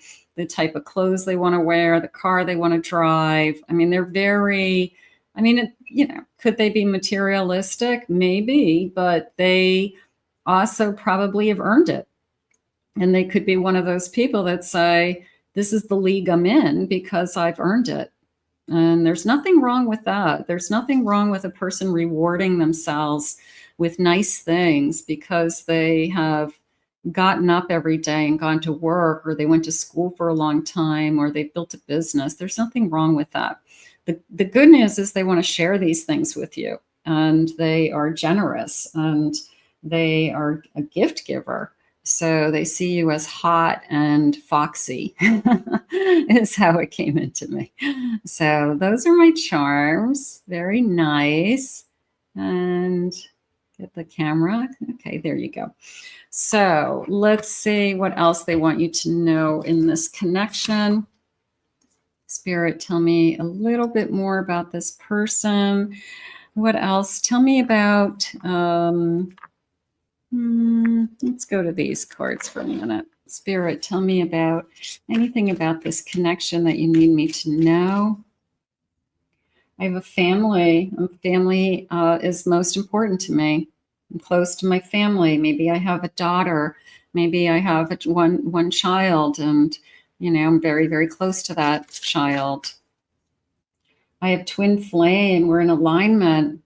Speaker 1: type of clothes they want to wear, the car they want to drive. I mean, they're very, could they be materialistic? Maybe, but they also probably have earned it. And they could be one of those people that say, this is the league I'm in because I've earned it. And there's nothing wrong with that. There's nothing wrong with a person rewarding themselves with nice things because they have gotten up every day and gone to work, or they went to school for a long time, or they built a business. There's nothing wrong with that. The good news is they want to share these things with you, and they are generous, and they are a gift giver. So they see you as hot and foxy is how it came into me. So those are my charms. Very nice. And get the camera. Okay, there you go. So let's see what else they want you to know in this connection. Spirit, tell me a little bit more about this person. What else? Tell me about... let's go to these cards for a minute. Spirit, tell me about anything about this connection that you need me to know. I have a family. Family is most important to me. I'm close to my family. Maybe I have a daughter. Maybe I have one child, and I'm very, very close to that child. I have twin flame. We're in alignment.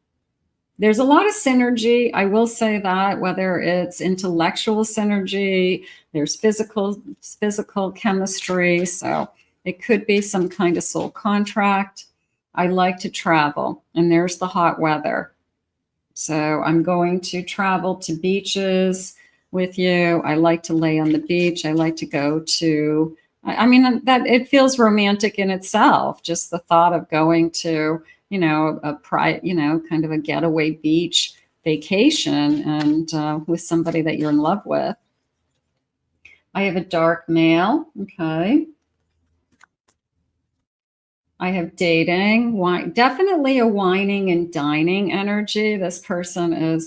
Speaker 1: There's a lot of synergy. I will say that, whether it's intellectual synergy, there's physical chemistry. So it could be some kind of soul contract. I like to travel, and there's the hot weather. So I'm going to travel to beaches with you. I like to lay on the beach. I like to go to, that it feels romantic in itself. Just the thought of going to, kind of a getaway beach vacation, and with somebody that you're in love with. I have a dark male. Okay. I have dating, definitely a whining and dining energy. This person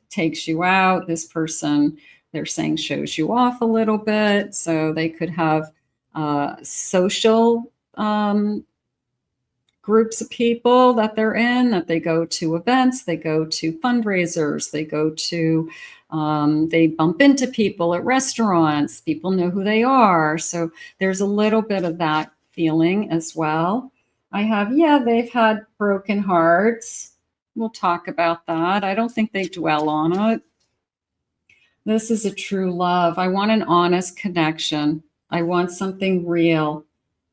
Speaker 1: takes you out. This person, they're saying, shows you off a little bit. So they could have social groups of people that they're in, that they go to events, they go to fundraisers, they go to, they bump into people at restaurants, people know who they are. So there's a little bit of that feeling as well. I have, they've had broken hearts. We'll talk about that. I don't think they dwell on it. This is a true love. I want an honest connection. I want something real.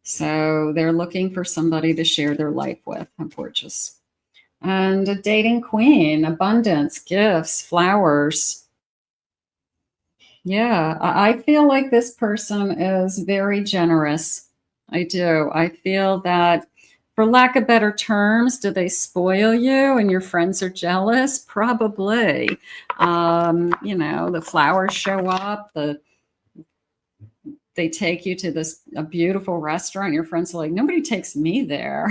Speaker 1: So they're looking for somebody to share their life with. How gorgeous. And a dating queen, abundance, gifts, flowers. Yeah, I feel like this person is very generous. I do. I feel that, for lack of better terms, do they spoil you and your friends are jealous? Probably. The flowers show up, they take you to a beautiful restaurant. Your friends are like, nobody takes me there.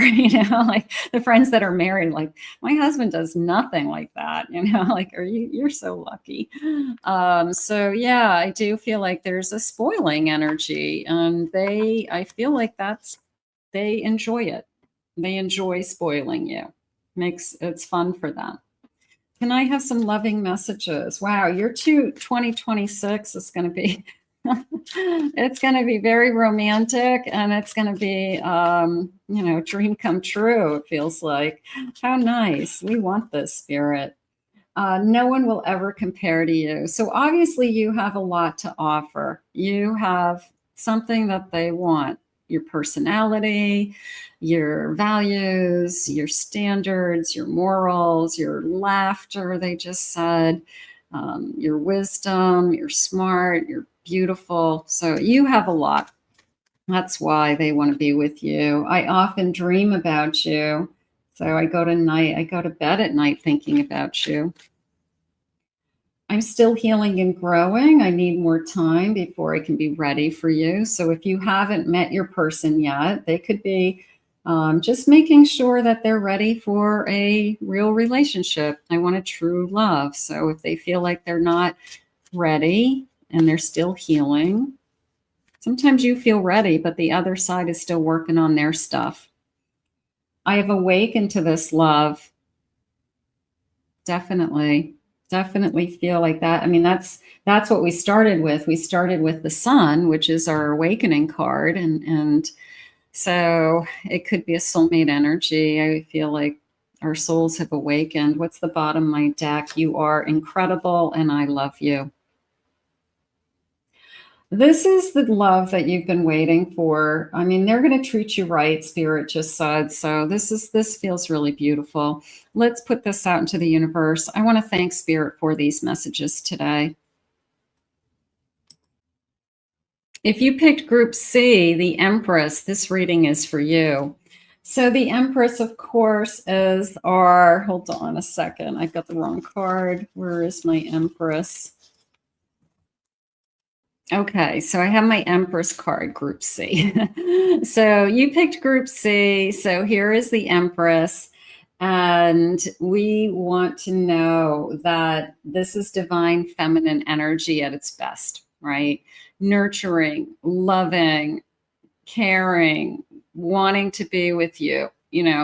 Speaker 1: Like the friends that are married, like, my husband does nothing like that. Like, you're so lucky. So yeah, I do feel like there's a spoiling energy, and I feel like they enjoy it. They enjoy spoiling you. It's fun for them. Can I have some loving messages? Wow, your 2026 is going to be, it's going to be very romantic, and it's going to be, dream come true, it feels like. How nice. We want this, Spirit. No one will ever compare to you. So obviously you have a lot to offer. You have something that they want. Your personality, your values, your standards, your morals, your laughter, they just said, your wisdom, you're smart, you're beautiful. So you have a lot. That's why they want to be with you. I often dream about you. So I go to bed at night thinking about you. I'm still healing and growing. I need more time before I can be ready for you. So if you haven't met your person yet, they could be just making sure that they're ready for a real relationship. I want a true love. So if they feel like they're not ready and they're still healing, sometimes you feel ready, but the other side is still working on their stuff. I have awakened to this love. Definitely feel like that. I mean, that's what we started with. We started with the Sun, which is our awakening card. And so it could be a soulmate energy. I feel like our souls have awakened. What's the bottom of my deck? You are incredible and I love you. This is the love that you've been waiting for. I mean, they're going to treat you right, Spirit just said. So this feels really beautiful. Let's put this out into the universe. I want to thank Spirit for these messages today. If you picked Group C, the Empress, this reading is for you. So the Empress, of course, is our, hold on a second, I've got the wrong card. Where is my Empress? Okay, so I have my Empress card, Group C. So you picked Group C. So here is the Empress. And we want to know that this is divine feminine energy at its best, right? Nurturing, loving, caring, wanting to be with you,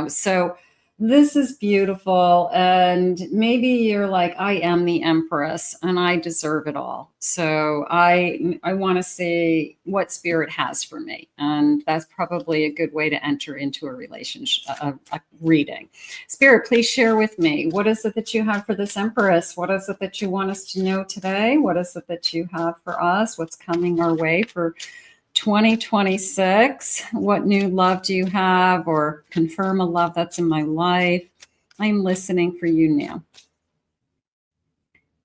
Speaker 1: so this is beautiful. And maybe you're like, I am the Empress and I deserve it all. So I want to see what Spirit has for me. And that's probably a good way to enter into a relationship, a reading. Spirit, please share with me. What is it that you have for this Empress? What is it that you want us to know today? What is it that you have for us? What's coming our way for 2026? What new love do you have, or confirm a love that's in my life? I'm listening for you now.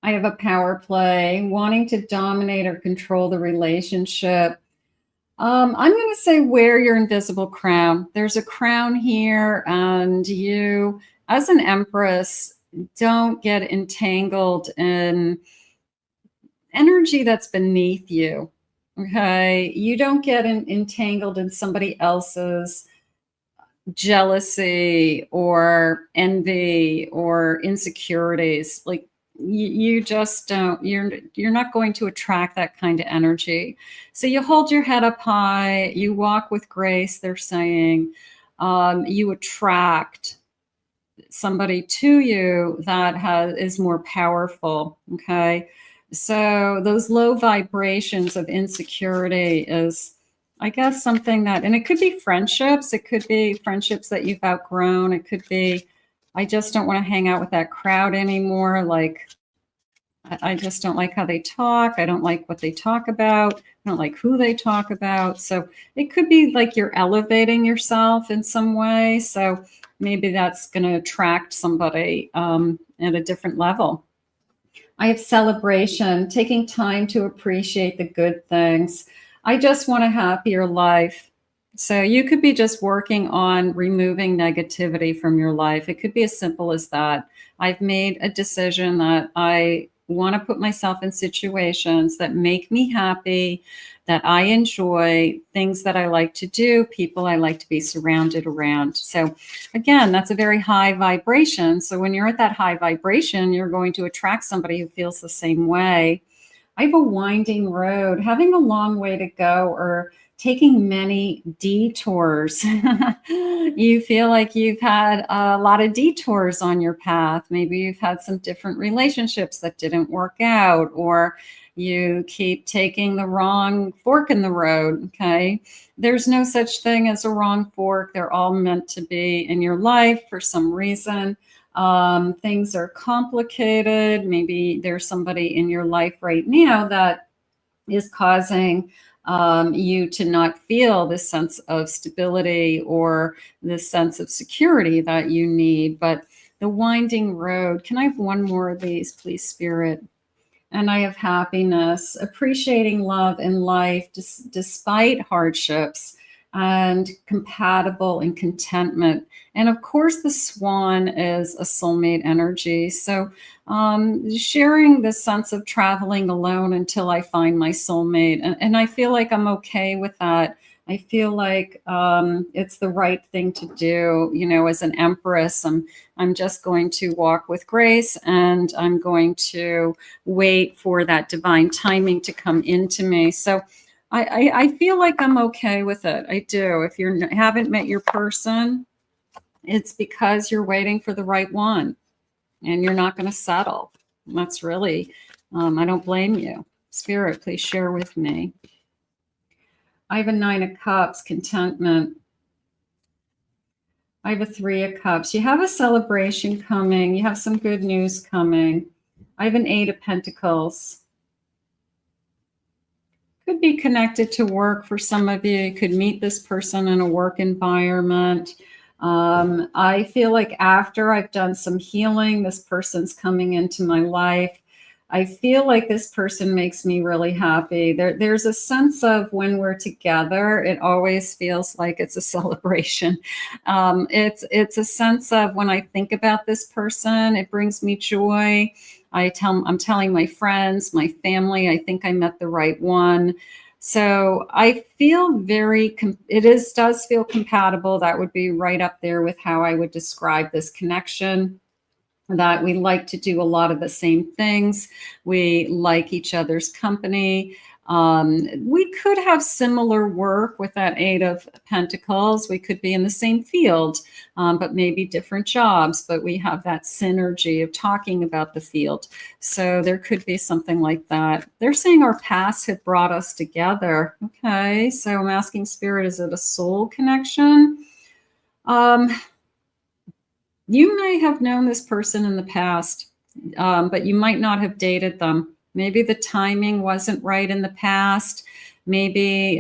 Speaker 1: I have a power play, wanting to dominate or control the relationship. I'm going to say wear your invisible crown. There's a crown here, and you, as an Empress, don't get entangled in energy that's beneath you. Okay, you don't get entangled in somebody else's jealousy or envy or insecurities. Like you just don't. You're not going to attract that kind of energy. So you hold your head up high. You walk with grace. They're saying you attract somebody to you that is more powerful. Okay. So those low vibrations of insecurity is, I guess, something that, and it could be friendships. It could be friendships that you've outgrown. It could be, I just don't want to hang out with that crowd anymore. Like, I just don't like how they talk. I don't like what they talk about. I don't like who they talk about. So it could be like you're elevating yourself in some way. So maybe that's going to attract somebody at a different level. I have celebration, taking time to appreciate the good things. I just want a happier life. So you could be just working on removing negativity from your life. It could be as simple as that. I've made a decision that I want to put myself in situations that make me happy, that I enjoy, things that I like to do, people I like to be surrounded around. So again, that's a very high vibration. So when you're at that high vibration, you're going to attract somebody who feels the same way. I have a winding road, having a long way to go or taking many detours. You feel like you've had a lot of detours on your path. Maybe you've had some different relationships that didn't work out, or you keep taking the wrong fork in the road. Okay. There's no such thing as a wrong fork. They're all meant to be in your life for some reason. Things are complicated. Maybe there's somebody in your life right now that is causing you to not feel this sense of stability or this sense of security that you need. But the winding road, can I have one more of these, please, Spirit? And I have happiness, appreciating love and life despite hardships, and compatible and contentment. And of course, the swan is a soulmate energy. So sharing this sense of traveling alone until I find my soulmate. And I feel like I'm okay with that. I feel like it's the right thing to do. You know, as an empress, I'm just going to walk with grace, and I'm going to wait for that divine timing to come into me. So I feel like I'm okay with it. I do. If you haven't met your person, it's because you're waiting for the right one, and you're not going to settle. That's really, I don't blame you. Spirit, please share with me. I have a 9 of Cups, contentment. I have a 3 of Cups. You have a celebration coming. You have some good news coming. I have an 8 of Pentacles. Could be connected to work for some of you. You could meet this person in a work environment. I feel like after I've done some healing, this person's coming into my life. I feel like this person makes me really happy. There's a sense of when we're together, it always feels like it's a celebration. It's a sense of when I think about this person, it brings me joy. I'm telling my friends, my family, I think I met the right one. So I feel does feel compatible. That would be right up there with how I would describe this connection. That we like to do a lot of the same things. We like each other's company. We could have similar work with that 8 of Pentacles. We could be in the same field, but maybe different jobs. But we have that synergy of talking about the field. So there could be something like that. They're saying our past had brought us together. Okay, so I'm asking Spirit, is it a soul connection? You may have known this person in the past, but you might not have dated them. Maybe the timing wasn't right in the past. Maybe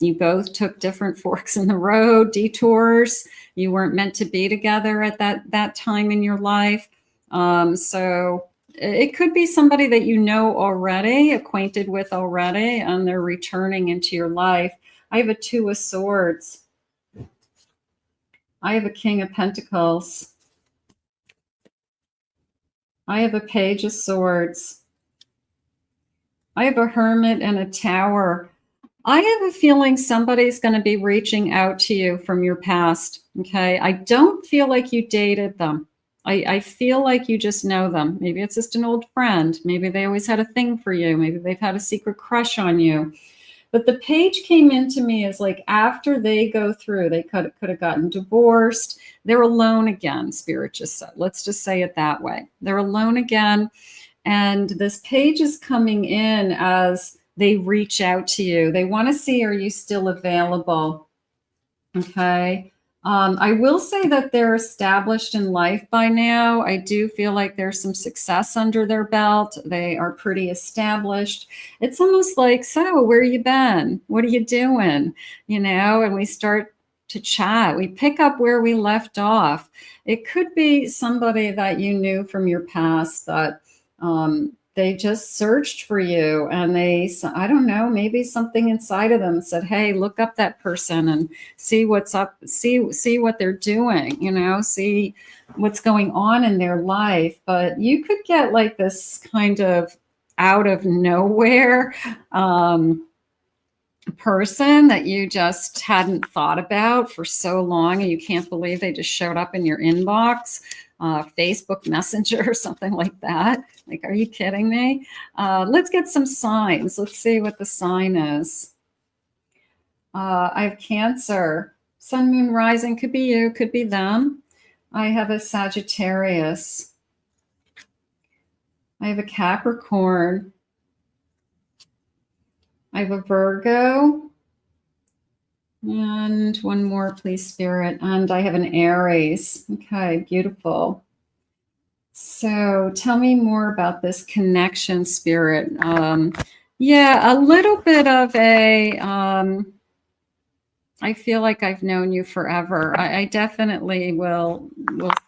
Speaker 1: you both took different forks in the road, detours. You weren't meant to be together at that time in your life. So it could be somebody that you know already, acquainted with already, and they're returning into your life. I have a 2 of Swords. I have a King of Pentacles. I have a Page of Swords. I have a Hermit and a Tower. I have a feeling somebody's going to be reaching out to you from your past. Okay. I don't feel like you dated them. I feel like you just know them. Maybe it's just an old friend. Maybe they always had a thing for you. Maybe they've had a secret crush on you. But the page came into me as like after they go through, they could have gotten divorced. They're alone again, Spirit just said. Let's just say it that way. They're alone again. And this page is coming in as they reach out to you. They want to see, are you still available? Okay. I will say that they're established in life by now. I do feel like there's some success under their belt. They are pretty established. It's almost like, so where you been? What are you doing? You know, and we start to chat. We pick up where we left off. It could be somebody that you knew from your past that they just searched for you, and I don't know, maybe something inside of them said, hey, look up that person and see what's up, see what they're doing, you know, see what's going on in their life. But you could get like this kind of out of nowhere person that you just hadn't thought about for so long, and you can't believe they just showed up in your inbox. Facebook Messenger or something like that. Like, are you kidding me? Let's get some signs. Let's see what the sign is. I have Cancer. Sun, Moon, Rising. Could be you, could be them. I have a Sagittarius. I have a Capricorn. I have a Virgo. And one more, please, Spirit. And I have an Aries. Okay, beautiful. So tell me more about this connection, Spirit. Yeah, a little bit of a, I feel like I've known you forever. I definitely will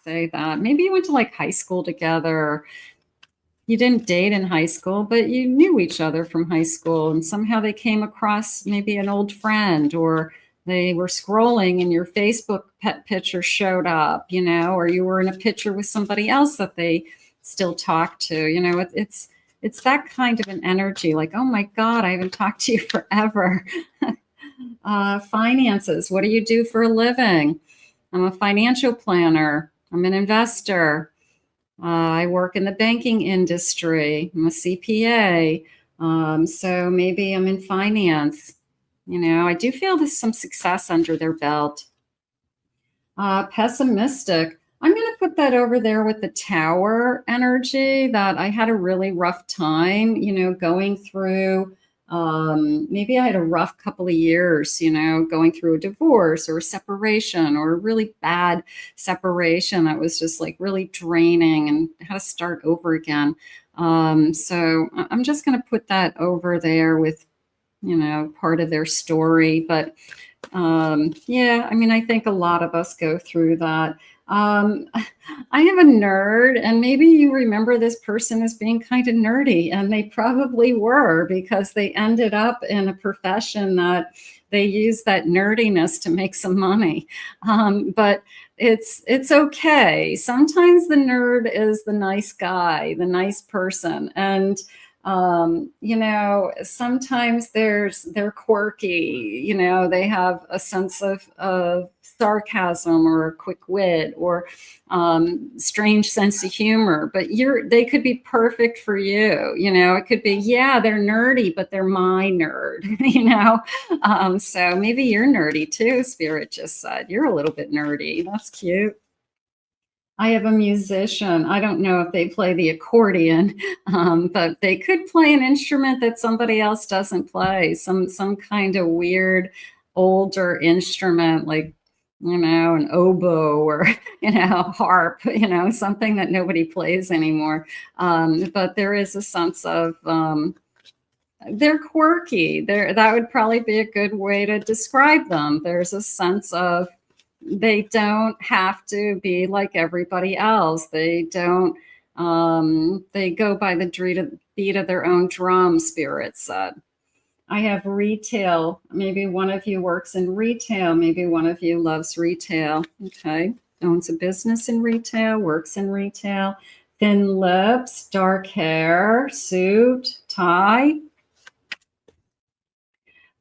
Speaker 1: say that. Maybe you went to like high school together. You didn't date in high school, but you knew each other from high school, and somehow they came across maybe an old friend, or they were scrolling and your Facebook pet picture showed up, you know, or you were in a picture with somebody else that they still talk to. You know, it's that kind of an energy, like, oh my God, I haven't talked to you forever. Finances. What do you do for a living? I'm a financial planner. I'm an investor. I work in the banking industry. I'm a CPA. So maybe I'm in finance. You know, I do feel there's some success under their belt. Pessimistic. I'm going to put that over there with the Tower energy, that I had a really rough time, you know, going through. Maybe I had a rough couple of years, you know, going through a divorce or a separation, or a really bad separation that was just like really draining, and had to start over again. So I'm just going to put that over there with, you know, part of their story. But yeah, I mean, I think a lot of us go through that. I have a nerd, and maybe you remember this person as being kind of nerdy, and they probably were, because they ended up in a profession that they use that nerdiness to make some money. But it's okay. Sometimes the nerd is the nice guy, the nice person, and you know, sometimes they're quirky, you know, they have a sense of sarcasm, or a quick wit, or strange sense of humor, but they could be perfect for you. You know, it could be, yeah, they're nerdy, but they're my nerd, you know? So maybe you're nerdy too. Spirit just said you're a little bit nerdy. That's cute. I have a musician. I don't know if they play the accordion, but they could play an instrument that somebody else doesn't play. Some kind of weird older instrument, like, you know, an oboe, or, you know, harp, you know, something that nobody plays anymore. But there is a sense of they're quirky. That would probably be a good way to describe them. There's a sense of, they don't have to be like everybody else. They don't, they go by the beat of their own drum, Spirit said. I have retail. Maybe one of you works in retail. Maybe one of you loves retail. Okay. Owns a business in retail, works in retail. Thin lips, dark hair, suit, tie.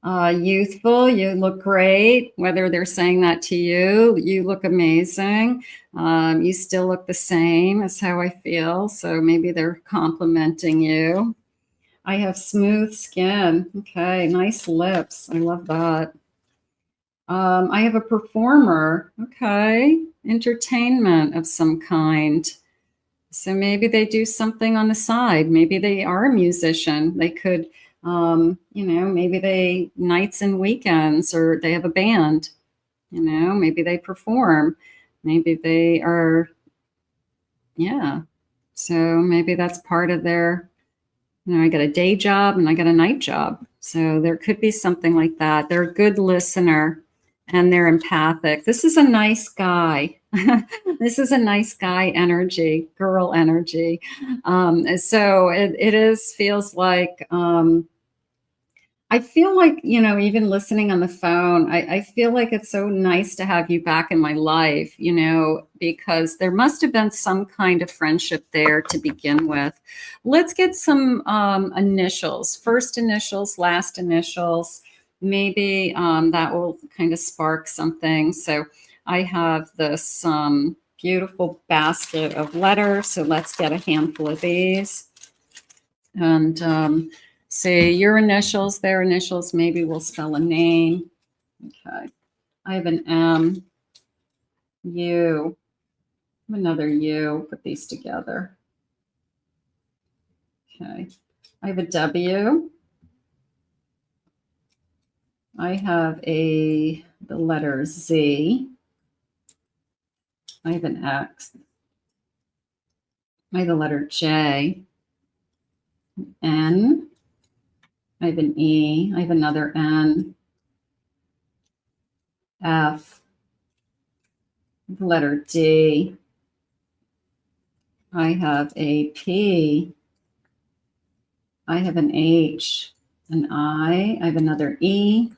Speaker 1: Youthful, you look great. Whether they're saying that to you, you look amazing. You still look the same, is how I feel. So maybe they're complimenting you. I have smooth skin. Okay, nice lips. I love that. I have a performer. Okay, entertainment of some kind. So maybe they do something on the side. Maybe they are a musician. They could, you know, maybe they nights and weekends, or they have a band, you know, maybe they perform. Maybe they are, yeah. So maybe that's part of their, you know, I got a day job and I got a night job. So there could be something like that. They're a good listener, and they're empathic. This is a nice guy. This is a nice guy energy, girl energy. So it feels like, I feel like, you know, even listening on the phone, I feel like it's so nice to have you back in my life, you know, because there must have been some kind of friendship there to begin with. Let's get some initials, first initials, last initials. Maybe that will kind of spark something. So I have this beautiful basket of letters. So let's get a handful of these. And say your initials, their initials, maybe we'll spell a name. Okay. I have an M, U, another U. Put these together. Okay. I have a W. I have the letter Z. I have an X. I have the letter J. N. I have an E. I have another N. F. The letter D. I have a P. I have an H, an I have another E,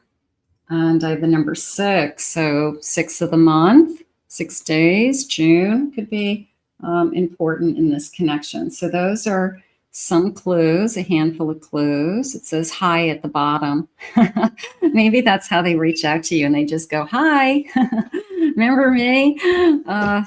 Speaker 1: and I have the number 6. So 6 of the month, 6 days, June could be important in this connection. So those are some clues, a handful of clues. It says hi at the bottom. Maybe that's how they reach out to you and they just go, hi, remember me?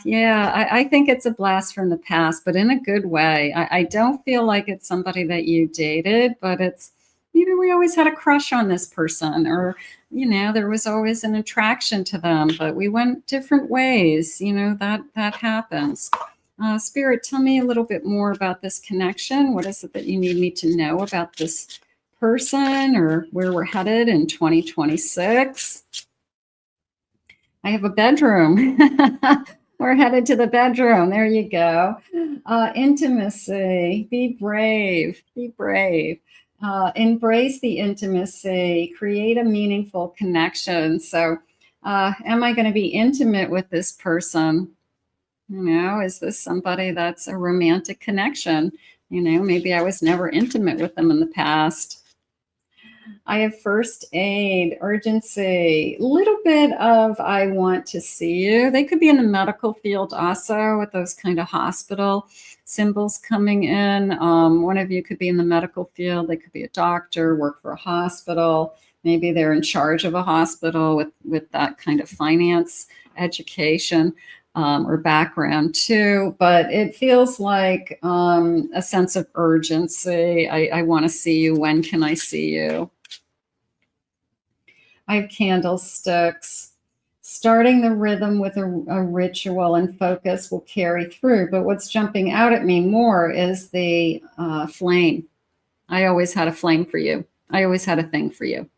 Speaker 1: Yeah, I think it's a blast from the past, but in a good way. I don't feel like it's somebody that you dated, but it's, we always had a crush on this person, or, there was always an attraction to them, but we went different ways. That happens. Spirit, tell me a little bit more about this connection. What is it that you need me to know about this person, or where we're headed in 2026? I have a bedroom. We're headed to the bedroom. There you go. Intimacy. Be brave. Be brave. Embrace the intimacy. Create a meaningful connection. So, am I going to be intimate with this person? Is this somebody that's a romantic connection? Maybe I was never intimate with them in the past. I have first aid, urgency, a little bit of I want to see you. They could be in the medical field also, with those kind of hospital symbols coming in. One of you could be in the medical field. They could be a doctor, work for a hospital. Maybe they're in charge of a hospital with that kind of finance education. Or background too, but it feels like a sense of urgency. I want to see you. When can I see you? I have candlesticks. Starting the rhythm with a ritual and focus will carry through, but what's jumping out at me more is the flame. I always had a flame for you. I always had a thing for you.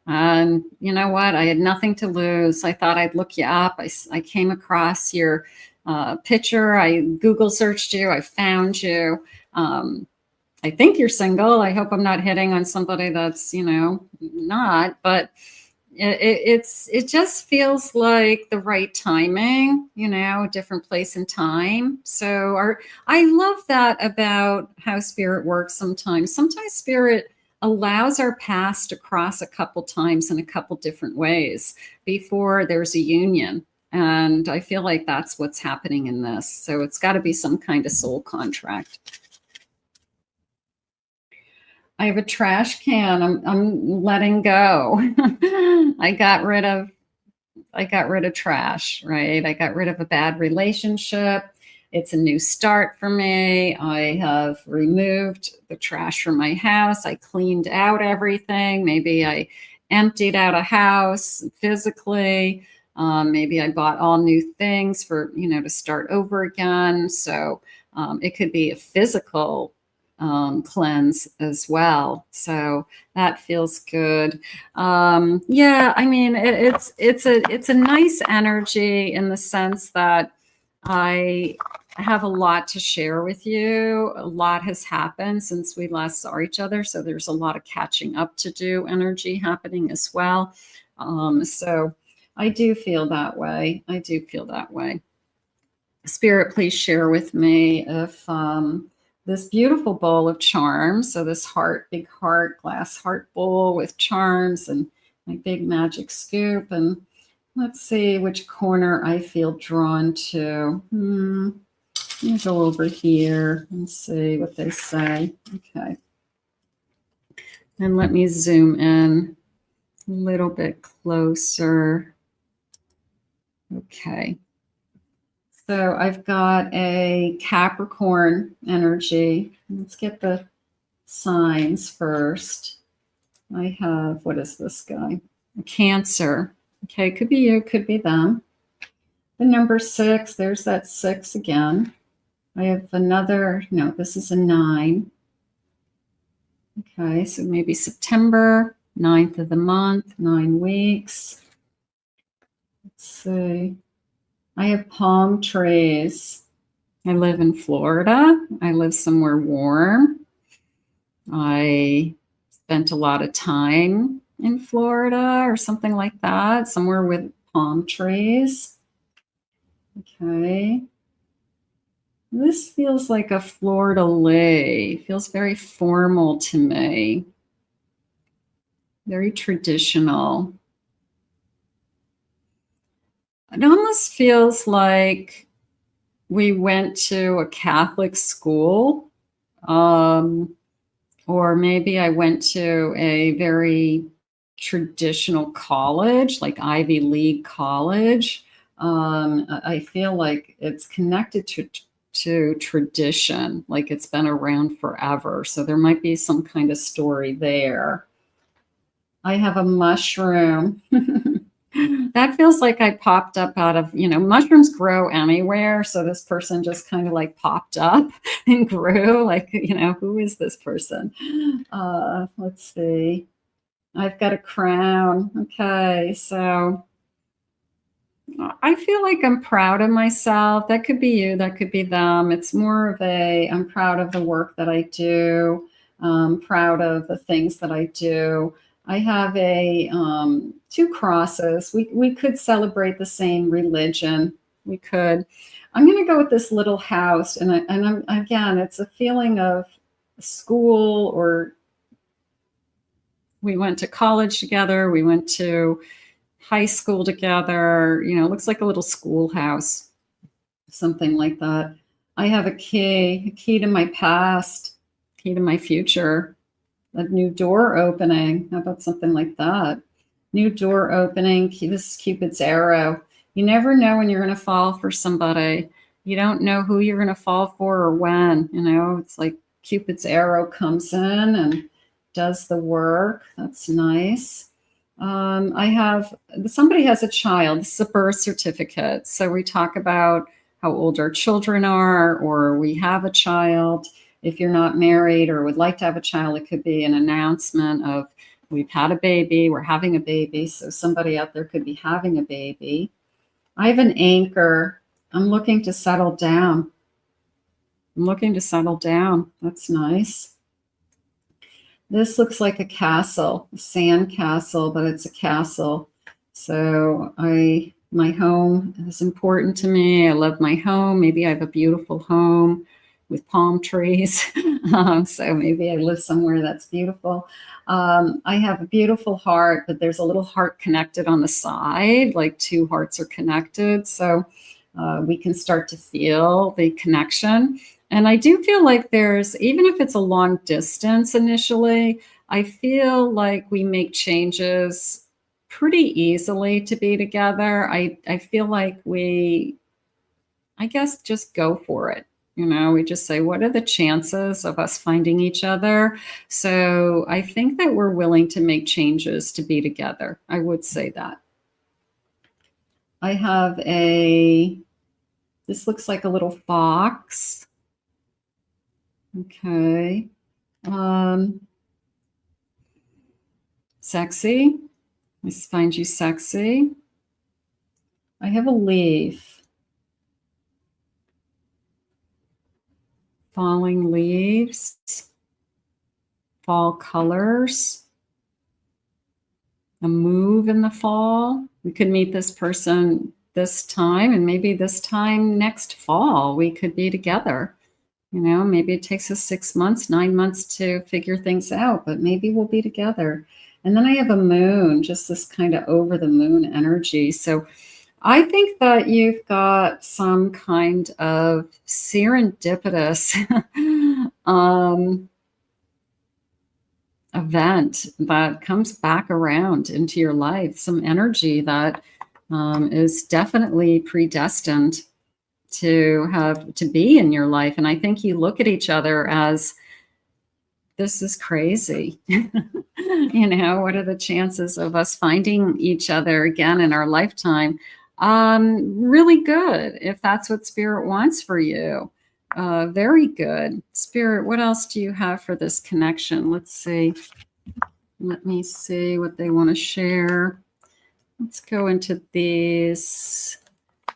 Speaker 1: And you know what? I had nothing to lose. I thought I'd look you up. I came across your picture. I Google searched you. I found you. I think you're single. I hope I'm not hitting on somebody that's, not. But it just feels like the right timing, a different place and time. So I love that about how spirit works sometimes. Sometimes spirit allows our past to cross a couple times in a couple different ways before there's a union. And I feel like that's what's happening in this. So it's got to be some kind of soul contract. I have a trash can. I'm letting go. I got rid of trash, right? I got rid of a bad relationship. It's a new start for me. I have removed the trash from my house. I cleaned out everything. Maybe I emptied out a house physically. Maybe I bought all new things for, to start over again. So it could be a physical cleanse as well. So that feels good. Yeah, I mean, it's a nice energy in the sense that I have a lot to share with you. A lot has happened since we last saw each other. So there's a lot of catching up to do energy happening as well. So I do feel that way. I do feel that way. Spirit, please share with me if this beautiful bowl of charms. So this heart, big heart, glass heart bowl with charms and my big magic scoop. And let's see which corner I feel drawn to. Let me go over here and see what they say. Okay. And let me zoom in a little bit closer. Okay. So I've got a Capricorn energy. Let's get the signs first. I have, what is this guy? Cancer. Okay, could be you, could be them. The number 6, there's that 6 again. I have another, no, this is a 9. Okay, so maybe September, 9th of the month, 9 weeks. Let's see. I have palm trees. I live in Florida. I live somewhere warm. I spent a lot of time in Florida or something like that, somewhere with palm trees. Okay. This feels like a fleur-de-lis. Feels very formal to me. Very traditional. It almost feels like we went to a Catholic school, or maybe I went to a very traditional college, like Ivy League college. I feel like it's connected to tradition, like it's been around forever. So there might be some kind of story there. I have a mushroom. That feels like I popped up out of, mushrooms grow anywhere. So this person just kind of like popped up and grew. Like, who is this person? Let's see. I've got a crown. Okay, so I feel like I'm proud of myself. That could be you, that could be them. It's more of I'm proud of the work that I do. Proud of the things that I do. I have 2 crosses. We could celebrate the same religion. We could. I'm going to go with this little house, and again, it's a feeling of school, or we went to college together. We went to high school together. It looks like a little schoolhouse, something like that. I have a key to my past, key to my future. A new door opening. How about something like that? New door opening. This is Cupid's arrow. You never know when you're going to fall for somebody. You don't know who you're going to fall for or when. It's like Cupid's arrow comes in and does the work. That's nice. Somebody has a child. This is a birth certificate. So we talk about how old our children are, or we have a child. If you're not married or would like to have a child, it could be an announcement of we've had a baby, we're having a baby. So somebody out there could be having a baby. I have an anchor. I'm looking to settle down. That's nice. This looks like a castle, a sand castle, but it's a castle. So my home is important to me. I love my home. Maybe I have a beautiful home with palm trees. So maybe I live somewhere that's beautiful. I have a beautiful heart, but there's a little heart connected on the side, like 2 hearts are connected. So we can start to feel the connection. And I do feel like even if it's a long distance initially, I feel like we make changes pretty easily to be together. I feel like I guess, just go for it. We just say, what are the chances of us finding each other? So I think that we're willing to make changes to be together. I would say that. I have this looks like a little fox. Okay. Sexy. I find you sexy. I have a leaf. Falling leaves, fall colors, a move in the fall. We could meet this person this time, and maybe this time next fall we could be together. Maybe it takes us 6 months, 9 months to figure things out, but maybe we'll be together. And then I have a moon, just this kind of over the moon energy. So I think that you've got some kind of serendipitous event that comes back around into your life, some energy that is definitely predestined to be in your life. And I think you look at each other as this is crazy. What are the chances of us finding each other again in our lifetime? Really good, if that's what Spirit wants for you. Very good. Spirit, what else do you have for this connection? Let's see. Let me see what they want to share. Let's go into these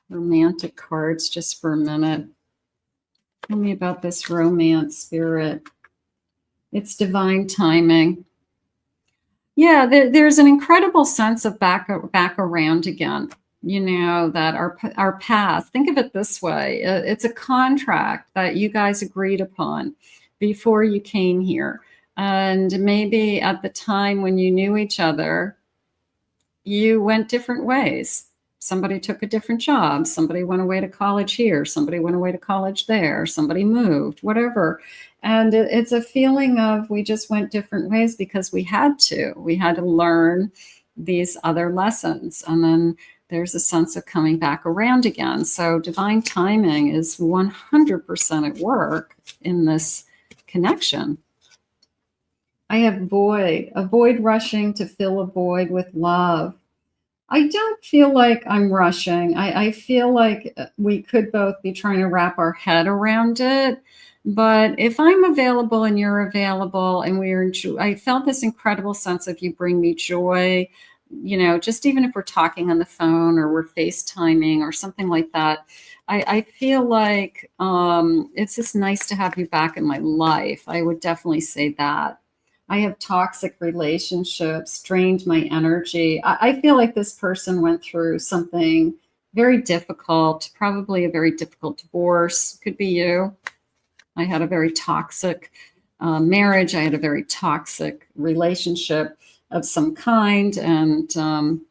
Speaker 1: romantic cards just for a minute. Tell me about this romance, Spirit. It's divine timing. Yeah, there's an incredible sense of back around again. That our path, think of it this way. It's a contract that you guys agreed upon before you came here. And maybe at the time when you knew each other, you went different ways. Somebody took a different job. Somebody went away to college here. Somebody went away to college there. Somebody moved, whatever. And it's a feeling of we just went different ways because we had to. We had to learn these other lessons. And then there's a sense of coming back around again. So divine timing is 100% at work in this connection. I have void, a void rushing to fill a void with love. I don't feel like I'm rushing. I feel like we could both be trying to wrap our head around it. But if I'm available and you're available and I felt this incredible sense of you bring me joy, just even if we're talking on the phone or we're FaceTiming or something like that, I feel like it's just nice to have you back in my life. I would definitely say that. I have toxic relationships, drained my energy. I feel like this person went through something very difficult, probably a very difficult divorce. Could be you. I had a very toxic marriage. I had a very toxic relationship of some kind. And, I'm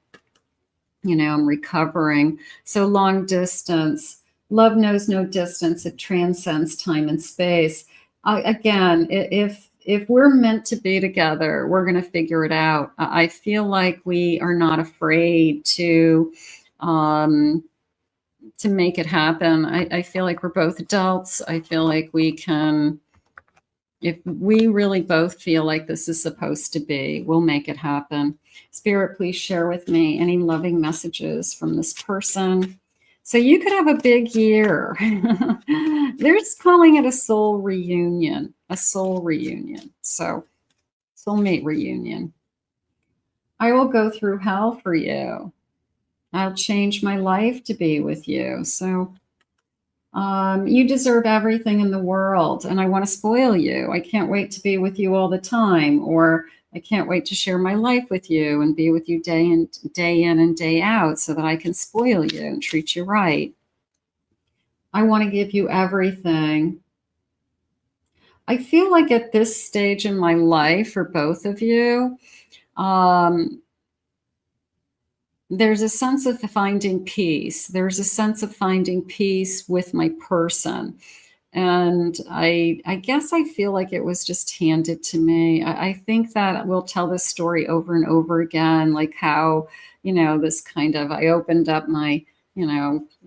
Speaker 1: recovering. So long distance. Love knows no distance. It transcends time and space. Again, if we're meant to be together, we're going to figure it out. I feel like we are not afraid to make it happen. I feel like we're both adults. I feel like we can, if we really both feel like this is supposed to be, we'll make it happen. Spirit, please share with me any loving messages from this person. So you could have a big year. They're just calling it a soul reunion, So soulmate reunion. I will go through hell for you. I'll change my life to be with you. So you deserve everything in the world, and I want to spoil you. I can't wait to be with you all the time, or I can't wait to share my life with you and be with you day in and day out so that I can spoil you and treat you right. I want to give you everything. I feel like at this stage in my life for both of you, there's a sense of finding peace. There's a sense of finding peace with my person. And I guess I feel like it was just handed to me. I think that we'll tell this story over and over again, like how, this kind of, I opened up my,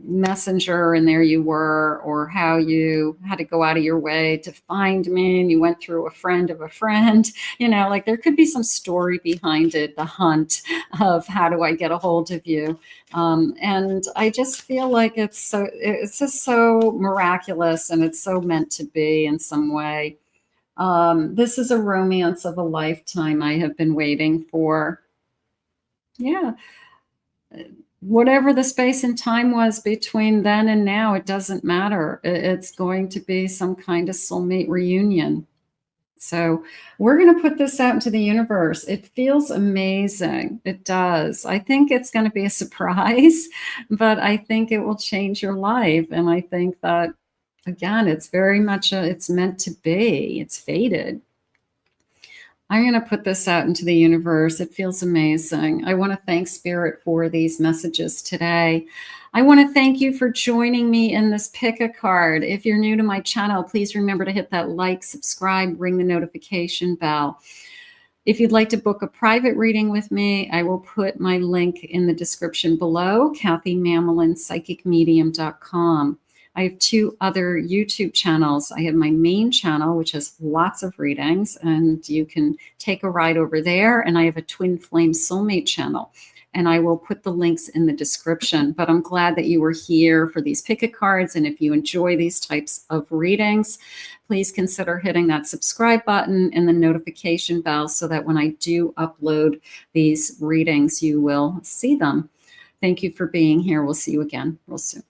Speaker 1: messenger and there you were, or how you had to go out of your way to find me and you went through a friend of a friend, like there could be some story behind it, the hunt of how do I get a hold of you. And I just feel like it's just so miraculous and it's so meant to be in some way. This is a romance of a lifetime I have been waiting for. Yeah. Whatever the space and time was between then and now, it doesn't matter. It's going to be some kind of soulmate reunion. So we're going to put this out into the universe. It feels amazing. It does. I think it's going to be a surprise, but I think it will change your life. And I think that, again, it's very much it's meant to be. It's fated. I'm going to put this out into the universe. It feels amazing. I want to thank Spirit for these messages today. I want to thank you for joining me in this pick a card. If you're new to my channel, please remember to hit that like, subscribe, ring the notification bell. If you'd like to book a private reading with me, I will put my link in the description below, KathyMamolen, psychicmedium.com. I have 2 other YouTube channels. I have my main channel, which has lots of readings, and you can take a ride over there. And I have a Twin Flame Soulmate channel, and I will put the links in the description. But I'm glad that you were here for these pick-a cards. And if you enjoy these types of readings, please consider hitting that subscribe button and the notification bell so that when I do upload these readings, you will see them. Thank you for being here. We'll see you again real soon.